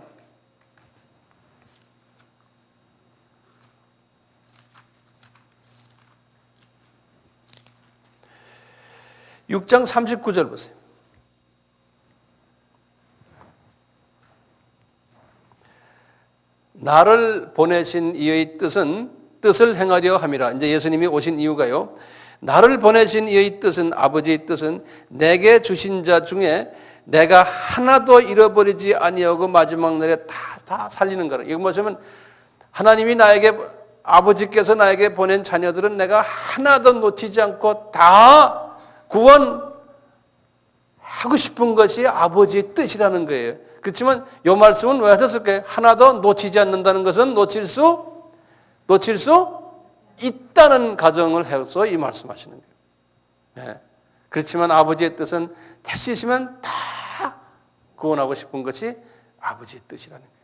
(6장) 39절 보세요. 나를 보내신 이의 뜻을 행하려 함이라. 이제 예수님이 오신 이유가요, 나를 보내신 이의 뜻은, 아버지의 뜻은 내게 주신 자 중에 내가 하나도 잃어버리지 아니하고 마지막 날에 다 살리는 거라. 이거 뭐냐면 하나님이 아버지께서 나에게 보낸 자녀들은 내가 하나도 놓치지 않고 다 구원하고 싶은 것이 아버지의 뜻이라는 거예요. 그렇지만 이 말씀은 왜 하셨을까요? 하나도 놓치지 않는다는 것은 놓칠 수 있다는 가정을 해서 이 말씀하시는 거예요. 그렇지만 아버지의 뜻은 될 수 있으면 다 구원하고 싶은 것이 아버지의 뜻이라는 거예요.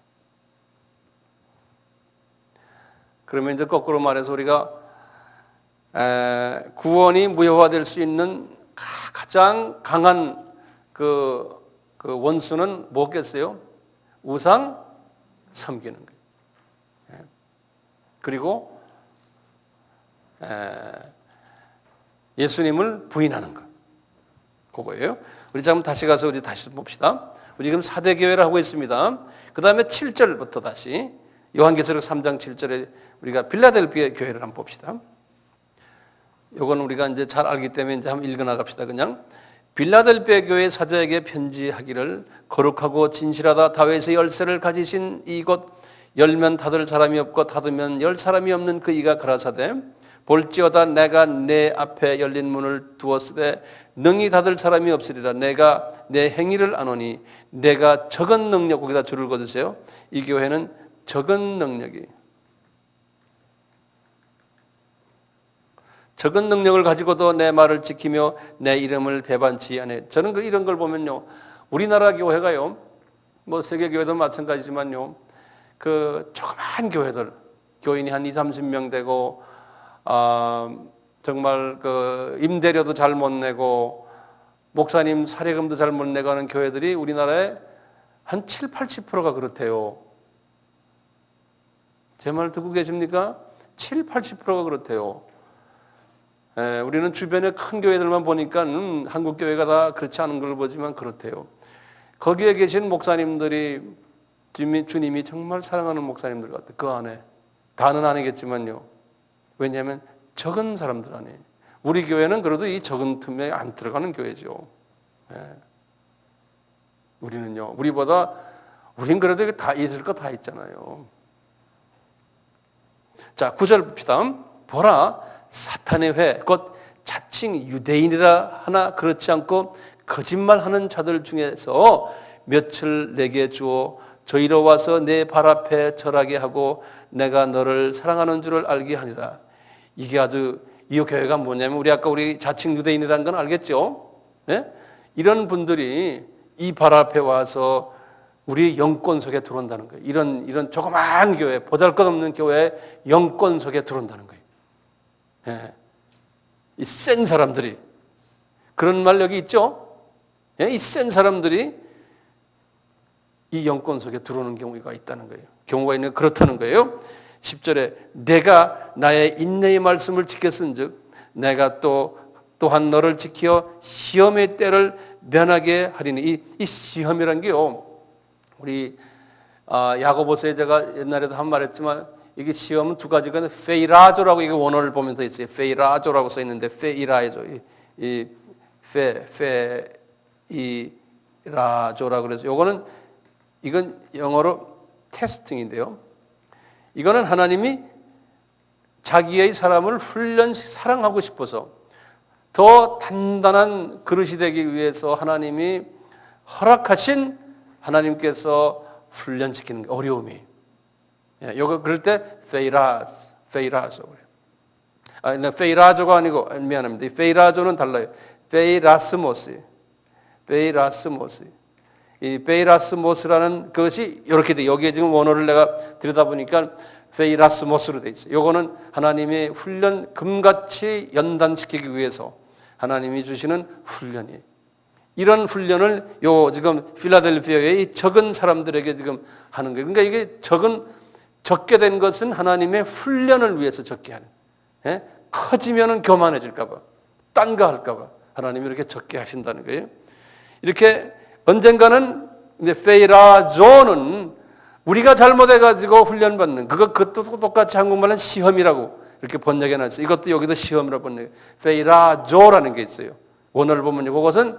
그러면 이제 거꾸로 말해서 우리가 구원이 무효화될 수 있는 가장 강한 그 원수는 뭐겠어요? 우상 섬기는 거예요. 그리고 예수님을 부인하는 것. 그거예요. 우리 지금 다시 가서 우리 다시 봅시다. 우리 지금 사대교회를 하고 있습니다. 그 다음에 7절부터 다시 요한계시록 3장 7절에 우리가 필라델피아 교회를 한번 봅시다. 요건 우리가 이제 잘 알기 때문에 이제 한번 읽어 나갑시다. 그냥 빌라델피아 교회 사자에게 편지하기를 거룩하고 진실하다 다윗의 열쇠를 가지신 이곳 열면 닫을 사람이 없고 닫으면 열 사람이 없는 그 이가 가라사대 볼지어다 내가 내 앞에 열린 문을 두었으되 능히 닫을 사람이 없으리라. 내가 내 행위를 아노니 내가 적은 능력, 거기다 줄을 그어주세요. 이 교회는 적은 능력을 가지고도 내 말을 지키며 내 이름을 배반치 않네. 저는 이런 걸 보면요, 우리나라 교회가요, 뭐 세계 교회도 마찬가지지만요, 그 조그만 교회들, 교인이 한 20-30명 되고, 정말 그 임대료도 잘 못 내고 목사님 사례금도 잘 못 내고 하는 교회들이 우리나라에 한 70-80%가 그렇대요. 제 말 듣고 계십니까? 70-80%가 그렇대요. 우리는 주변의 큰 교회들만 보니까 한국 교회가 다 그렇지 않은 걸 보지만 그렇대요. 거기에 계신 목사님들이 주님이 정말 사랑하는 목사님들 같아요. 그 안에 다는 아니겠지만요. 왜냐하면 적은 사람들 안에, 우리 교회는 그래도 이 적은 틈에 안 들어가는 교회죠. 우리는요, 우린 그래도 다 있을 거 다 있잖아요. 자, 9절 봅시다. 보라, 사탄의 회, 곧 자칭 유대인이라 하나 그렇지 않고 거짓말하는 자들 중에서 며칠 내게 주어 저희로 와서 내 발 앞에 절하게 하고 내가 너를 사랑하는 줄을 알게 하니라. 이게 아주, 이 교회가 뭐냐면 우리 자칭 유대인이라는 건 알겠죠? 네? 이런 분들이 이 발 앞에 와서 우리 영권 속에 들어온다는 거예요. 이런 조그마한 교회, 보잘것없는 교회 영권 속에 들어온다는 거예요. 네. 이 센 사람들이, 그런 말 여기 있죠? 네? 이 센 사람들이 이 영권 속에 들어오는 경우가 있다는 거예요. 경우가 있는, 그렇다는 거예요. 10절에 내가 나의 인내의 말씀을 지켰은즉 내가 또한 너를 지켜 시험의 때를 면하게 하리니. 이 시험이란 게요, 우리 야고보서에 제가 옛날에도 한 말했지만 이게 시험은 두 가지가 페이라조라고, 이게 원어를 보면 더 있어요. 페이라조라고 써 있는데 페이라조, 이 페이라조라 그래서 이건 영어로 테스팅인데요. 이거는 하나님이 자기의 사람을 사랑하고 싶어서 더 단단한 그릇이 되기 위해서 하나님이 허락하신, 하나님께서 훈련시키는 어려움이. 요거 그럴 때 페이라조. 페이라조가 아니고, 미안합니다. 페이라조는 달라요. 페이라스모스. 이 페이라스모스라는 것이 이렇게 돼. 여기에 지금 원어를 내가 들여다보니까 페이라스모스로 돼 있어요. 요거는 하나님의 훈련, 금같이 연단시키기 위해서 하나님이 주시는 훈련이에요. 이런 훈련을 지금 필라델피아의 이 적은 사람들에게 지금 하는 거예요. 그러니까 이게 적게 된 것은 하나님의 훈련을 위해서 적게 하는. 커지면은 교만해질까봐, 딴 거 할까봐 하나님이 이렇게 적게 하신다는 거예요. 이렇게 언젠가는 이제 페이라조는 우리가 잘못해가지고 훈련받는, 그것도 똑같이 한국말은 시험이라고 이렇게 번역해 놨어요. 이것도 여기도 시험이라고 번역해. 페이라조라는 게 있어요. 원어를 보면요, 그것은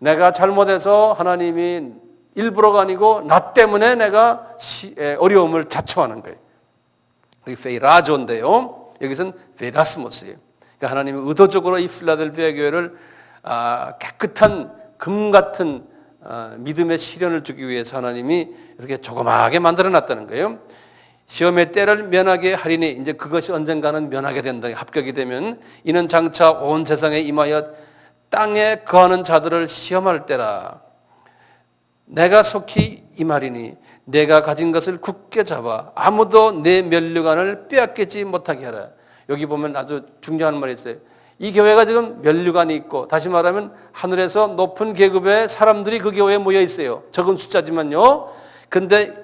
내가 잘못해서 하나님이 일부러가 아니고 나 때문에 내가 어려움을 자초하는 거예요. 여기 페이라조인데요, 여기서는 페이라스모스예요. 그러니까 하나님이 의도적으로 이 필라델피아 교회를 깨끗한 금 같은 믿음의 시련을 주기 위해서 하나님이 이렇게 조그마하게 만들어놨다는 거예요. 시험의 때를 면하게 하리니, 이제 그것이 언젠가는 면하게 된다. 합격이 되면 이는 장차 온 세상에 임하여 땅에 거하는 자들을 시험할 때라. 내가 속히 임하리니 내가 가진 것을 굳게 잡아 아무도 내 면류관을 빼앗기지 못하게 하라. 여기 보면 아주 중요한 말이 있어요. 이 교회가 지금 면류관이 있고, 다시 말하면 하늘에서 높은 계급의 사람들이 그 교회에 모여 있어요. 적은 숫자지만요. 근데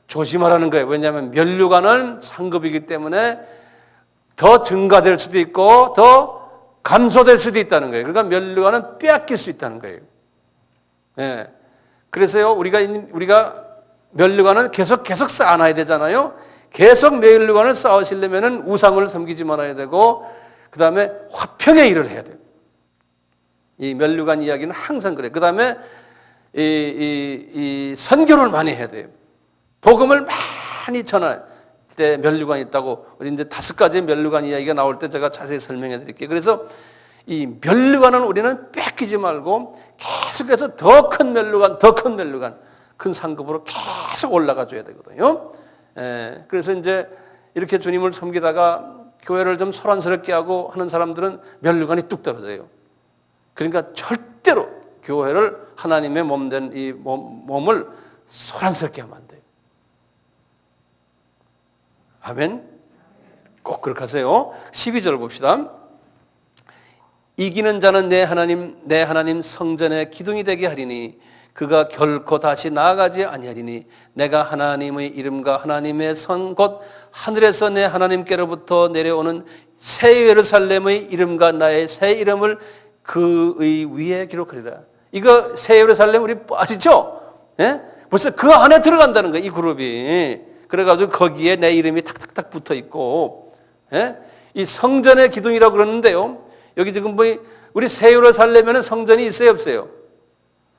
조심하라는 거예요. 왜냐하면 면류관은 상급이기 때문에 더 증가될 수도 있고 더 감소될 수도 있다는 거예요. 그러니까 면류관은 빼앗길 수 있다는 거예요. 네. 그래서요, 우리가 면류관은 계속 쌓아놔야 되잖아요. 계속 면류관을 쌓으시려면 우상을 섬기지 말아야 되고, 그 다음에 화평의 일을 해야 돼요. 이 면류관 이야기는 항상 그래요. 그 다음에 이 선교를 많이 해야 돼요. 복음을 많이 전할 때 면류관이 있다고, 우리 이제 5가지의 면류관 이야기가 나올 때 제가 자세히 설명해 드릴게요. 그래서 이 면류관은 우리는 뺏기지 말고 계속해서 더 큰 면류관, 더 큰 면류관, 큰 상급으로 계속 올라가 줘야 되거든요. 그래서 이제 이렇게 주님을 섬기다가 교회를 좀 소란스럽게 하고 하는 사람들은 면류관이 뚝 떨어져요. 그러니까 절대로 교회를 하나님의 몸된 이 몸을 소란스럽게 하면 안 돼요. 아멘. 꼭 그렇게 하세요. 12절 봅시다. 이기는 자는 내 하나님 성전의 기둥이 되게 하리니 그가 결코 다시 나아가지 아니하리니 내가 하나님의 이름과 하나님의 성 곧 하늘에서 내 하나님께로부터 내려오는 새 예루살렘의 이름과 나의 새 이름을 그의 위에 기록하리라. 이거 새 예루살렘 우리 아시죠? 예? 벌써 그 안에 들어간다는 거예요, 이 그룹이. 그래가지고 거기에 내 이름이 탁탁탁 붙어 있고, 예? 이 성전의 기둥이라고 그러는데요. 여기 지금 우리 새 예루살렘에는 성전이 있어요, 없어요?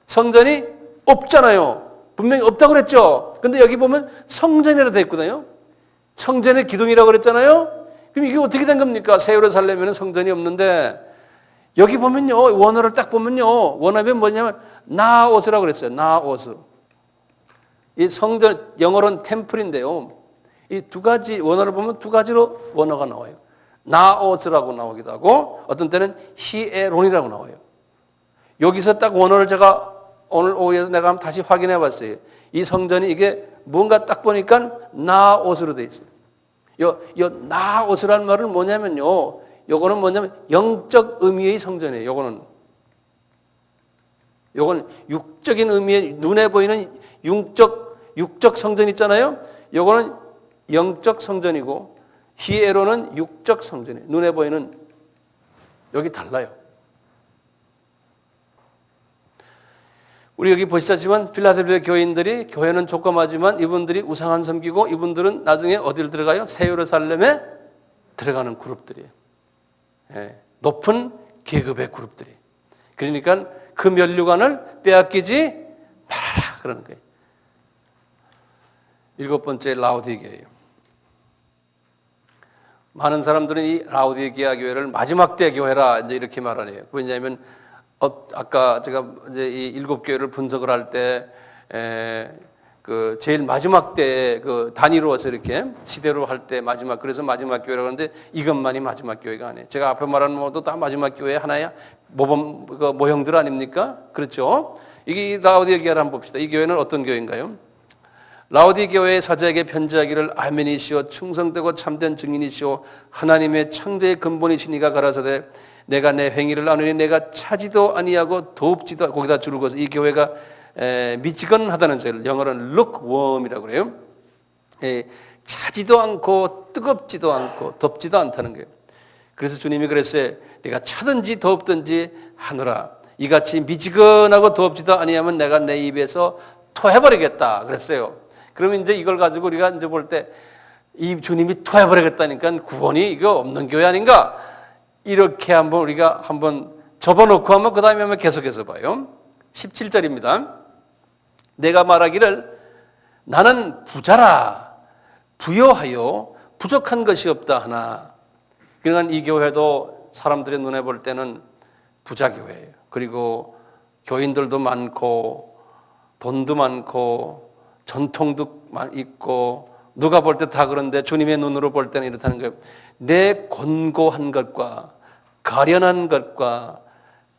성전이 없잖아요. 분명히 없다고 그랬죠. 근데 여기 보면 성전이라고 되어 있거든요. 성전의 기둥이라고 그랬잖아요. 그럼 이게 어떻게 된 겁니까? 새 예루살렘에는 성전이 없는데 여기 보면요, 원어를 딱 보면요, 원어가 뭐냐면 나오스라고 그랬어요. 나오스. 이 성전 영어로는 템플인데요. 이 2가지 원어를 보면 2가지로 원어가 나와요. 나오스라고 나오기도 하고 어떤 때는 히에론이라고 나와요. 여기서 딱 원어를 제가 오늘 오후에 내가 한번 다시 확인해 봤어요. 이 성전이 이게 뭔가 딱 보니까 나오스로 돼 있어요. 요 나오스라는 말은 뭐냐면요, 요거는 뭐냐면 영적 의미의 성전이에요. 요거는 육적인 의미의 눈에 보이는 육적 성전 있잖아요. 요거는 영적 성전이고 히에로는 육적 성전이에요. 눈에 보이는, 여기 달라요. 우리 여기 보시다시피 필라델피아 교인들이, 교회는 조그마지만 이분들이 우상한 섬기고 이분들은 나중에 어디를 들어가요? 새 예루살렘에 들어가는 그룹들이에요. 예, 높은 계급의 그룹들이. 그러니까 그 면류관을 빼앗기지 말아라 그러는 거예요. 7번째 라오디게예요. 많은 사람들은 이 라오디게아 교회를 마지막 때 교회라 이제 이렇게 말하네요. 왜냐하면 아까 제가 이제 이 7교회를 분석을 할 때 그 제일 마지막 때 그 단위로서 이렇게 시대로 할 때 마지막, 그래서 마지막 교회라고 하는데 이것만이 마지막 교회가 아니에요. 제가 앞에 말하는 것도 다 마지막 교회 하나의 모형들 아닙니까? 그렇죠? 이게 라오디게아를 한번 봅시다. 이 교회는 어떤 교회인가요? 라오디게아의 사자에게 편지하기를 아멘이시오 충성되고 참된 증인이시오 하나님의 창조의 근본이시니가 가라사대 내가 내 행위를 아노니 내가 차지도 아니하고 돕지도, 거기다 줄을 그어서 이 교회가 미지근하다는 소리를 영어로는 lukewarm이라고 그래요. 차지도 않고 뜨겁지도 않고 덥지도 않다는 거예요. 그래서 주님이 그랬어요. 내가 차든지 덥든지 하노라. 이같이 미지근하고 덥지도 아니하면 내가 내 입에서 토해버리겠다 그랬어요. 그러면 이제 이걸 가지고 우리가 이제 볼 때 이 주님이 토해버리겠다니까 구원이 이거 없는 교회 아닌가? 이렇게 한번 우리가 한번 접어놓고 한번 그 다음에 한번 계속해서 봐요. 17절입니다. 내가 말하기를 나는 부자라 부요하여 부족한 것이 없다 하나. 그러니까 이 교회도 사람들의 눈에 볼 때는 부자 교회예요. 그리고 교인들도 많고 돈도 많고 전통도 있고 누가 볼 때 다 그런데 주님의 눈으로 볼 때는 이렇다는 거예요. 내 곤고한 것과 가련한 것과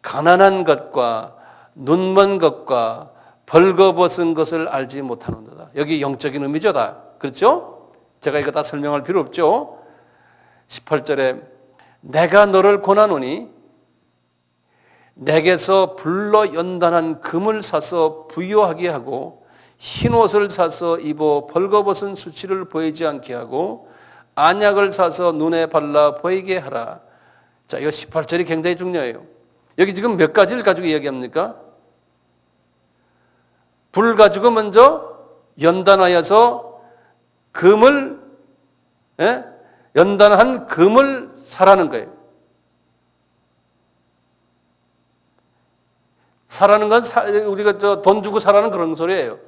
가난한 것과 눈먼 것과 벌거벗은 것을 알지 못하는도다. 여기 영적인 의미죠, 다. 그렇죠? 제가 이거 다 설명할 필요 없죠. 18절에 내가 너를 권하노니 내게서 불러 연단한 금을 사서 부유하게 하고 흰 옷을 사서 입어 벌거벗은 수치를 보이지 않게 하고 안약을 사서 눈에 발라 보이게 하라. 자, 이 18절이 굉장히 중요해요. 여기 지금 몇 가지를 가지고 이야기합니까? 불 가지고 먼저 연단하여서 금을, 연단한 금을 사라는 거예요. 사라는 건 우리가 돈 주고 사라는 그런 소리예요.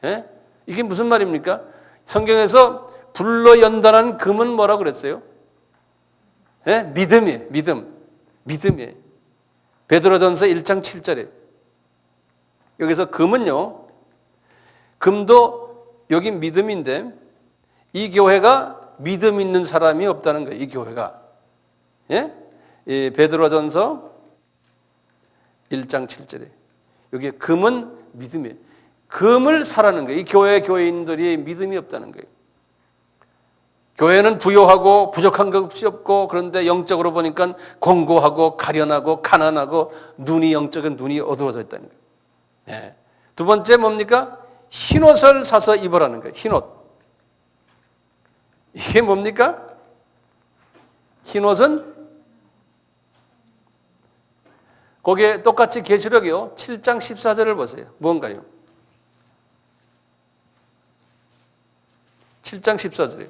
예? 이게 무슨 말입니까? 성경에서 불로 연단한 금은 뭐라 그랬어요? 예? 믿음이에요. 믿음이에요. 베드로전서 1장 7절에 여기서 금은요, 금도 여기 믿음인데 이 교회가 믿음 있는 사람이 없다는 거예요. 이 교회가. 예? 이 베드로전서 1장 7절에 여기 금은 믿음이에요. 금을 사라는 거예요. 이 교회인들이 믿음이 없다는 거예요. 교회는 부요하고 부족한 것이 없고 그런데 영적으로 보니까 공고하고 가련하고 가난하고 영적인 눈이 어두워져 있다는 거예요. 예. 두 번째 뭡니까? 흰옷을 사서 입으라는 거예요. 흰옷. 이게 뭡니까? 흰옷은 거기에 똑같이 계시록이요. 7장 14절을 보세요. 뭔가요? 7장 14절이에요.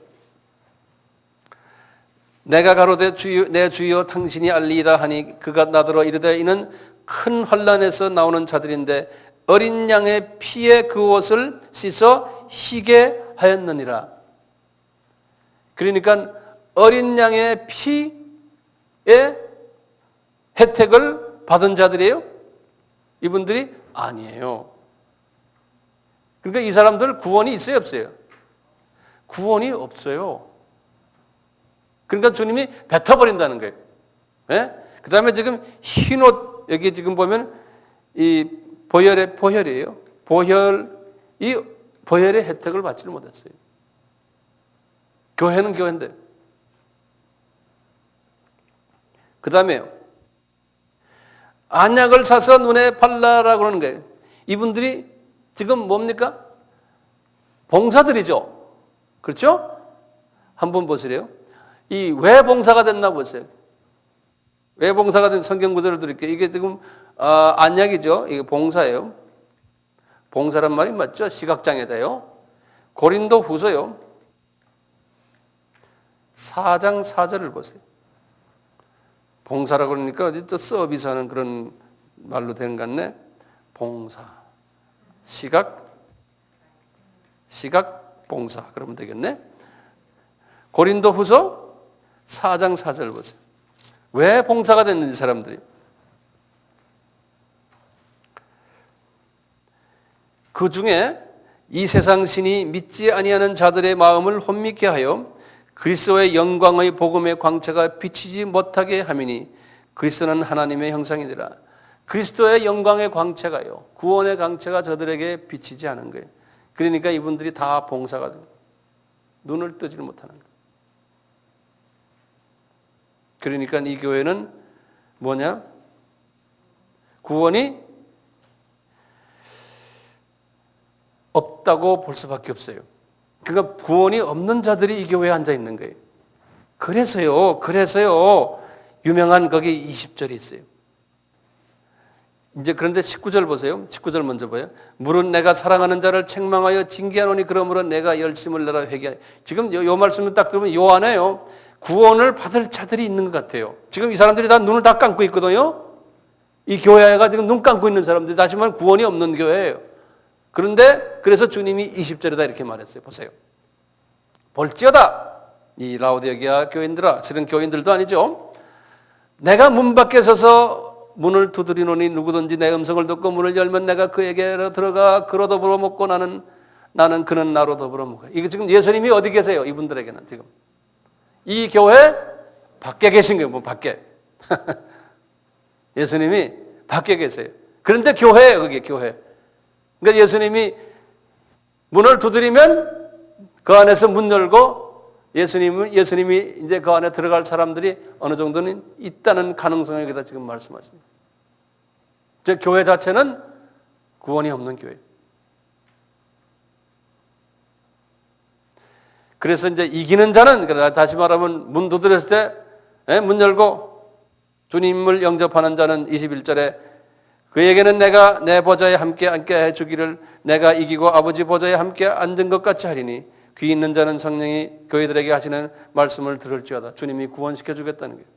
내가 가로되 내 주여 당신이 알리이다 하니 그가 나더러 이르되 이는 큰 환난에서 나오는 자들인데 어린 양의 피에 그 옷을 씻어 희게 하였느니라. 그러니까 어린 양의 피의 혜택을 받은 자들이에요? 이분들이 아니에요. 그러니까 이 사람들 구원이 있어요, 없어요? 구원이 없어요. 그러니까 주님이 뱉어버린다는 거예요. 예? 그 다음에 지금 흰옷, 여기 지금 보면 이 보혈이에요. 이 보혈의 혜택을 받지를 못했어요. 교회는 교회인데. 그 다음에요. 안약을 사서 눈에 발라라고 하는 거예요. 이분들이 지금 뭡니까? 봉사들이죠. 그렇죠? 한번 보시래요. 이 왜 봉사가 됐나 보세요. 왜 봉사가 된 성경 구절을 드릴게요. 이게 지금 안약이죠. 이게 봉사예요. 봉사란 말이 맞죠? 시각장애다요. 고린도 후서요. 4장 4절을 보세요. 봉사라고 그러니까 어디 또 서비스하는 그런 말로 되는 것 같네. 봉사. 시각 봉사. 그러면 되겠네. 고린도 후서 4장 4절 보세요. 왜 봉사가 됐는지 사람들이. 그 중에 이 세상 신이 믿지 아니하는 자들의 마음을 혼미케 하여 그리스도의 영광의 복음의 광채가 비치지 못하게 함이니 그리스도는 하나님의 형상이니라. 그리스도의 영광의 광채가요. 구원의 광채가 저들에게 비치지 않은 거예요. 그러니까 이분들이 다 봉사가 돼요. 눈을 뜨지 못하는 거예요. 그러니까 이 교회는 뭐냐? 구원이 없다고 볼 수밖에 없어요. 그러니까 구원이 없는 자들이 이 교회에 앉아 있는 거예요. 그래서요. 유명한 거기 20절이 있어요. 이제 그런데 19절 보세요. 19절 먼저 봐요. 물은 내가 사랑하는 자를 책망하여 징계하노니 그러므로 내가 열심을 내라 회개하여. 지금 요 말씀을 딱 들으면 요 안에요. 구원을 받을 자들이 있는 것 같아요. 지금 이 사람들이 다 눈을 다 감고 있거든요. 이 교회가 지금 눈 감고 있는 사람들이 다시 말하면 구원이 없는 교회예요. 그런데 그래서 주님이 20절에다 이렇게 말했어요. 보세요. 볼지어다 이 라오디게아 교인들아, 실은 교인들도 아니죠. 내가 문 밖에 서서 문을 두드리노니 누구든지 내 음성을 듣고 문을 열면 내가 그에게로 들어가 그로 더불어 먹고 나는 그는 나로 더불어 먹어. 이게 지금 예수님이 어디 계세요? 이분들에게는 지금 이 교회 밖에 계신 거예요. 뭐 밖에. 예수님이 밖에 계세요. 그런데 교회예요. 그게 교회. 그러니까 예수님이 문을 두드리면 그 안에서 문 열고 예수님이 이제 그 안에 들어갈 사람들이 어느 정도는 있다는 가능성에 여기다 지금 말씀하십니다. 즉 교회 자체는 구원이 없는 교회. 그래서 이제 이기는 자는, 다시 말하면 문 두드렸을 때 문 열고 주님을 영접하는 자는 21절에 그에게는 내가 내 보좌에 함께 앉게 해주기를 내가 이기고 아버지 보좌에 함께 앉은 것 같이 하리니 귀 있는 자는 성령이 교회들에게 하시는 말씀을 들을지어다. 주님이 구원시켜 주겠다는 거예요.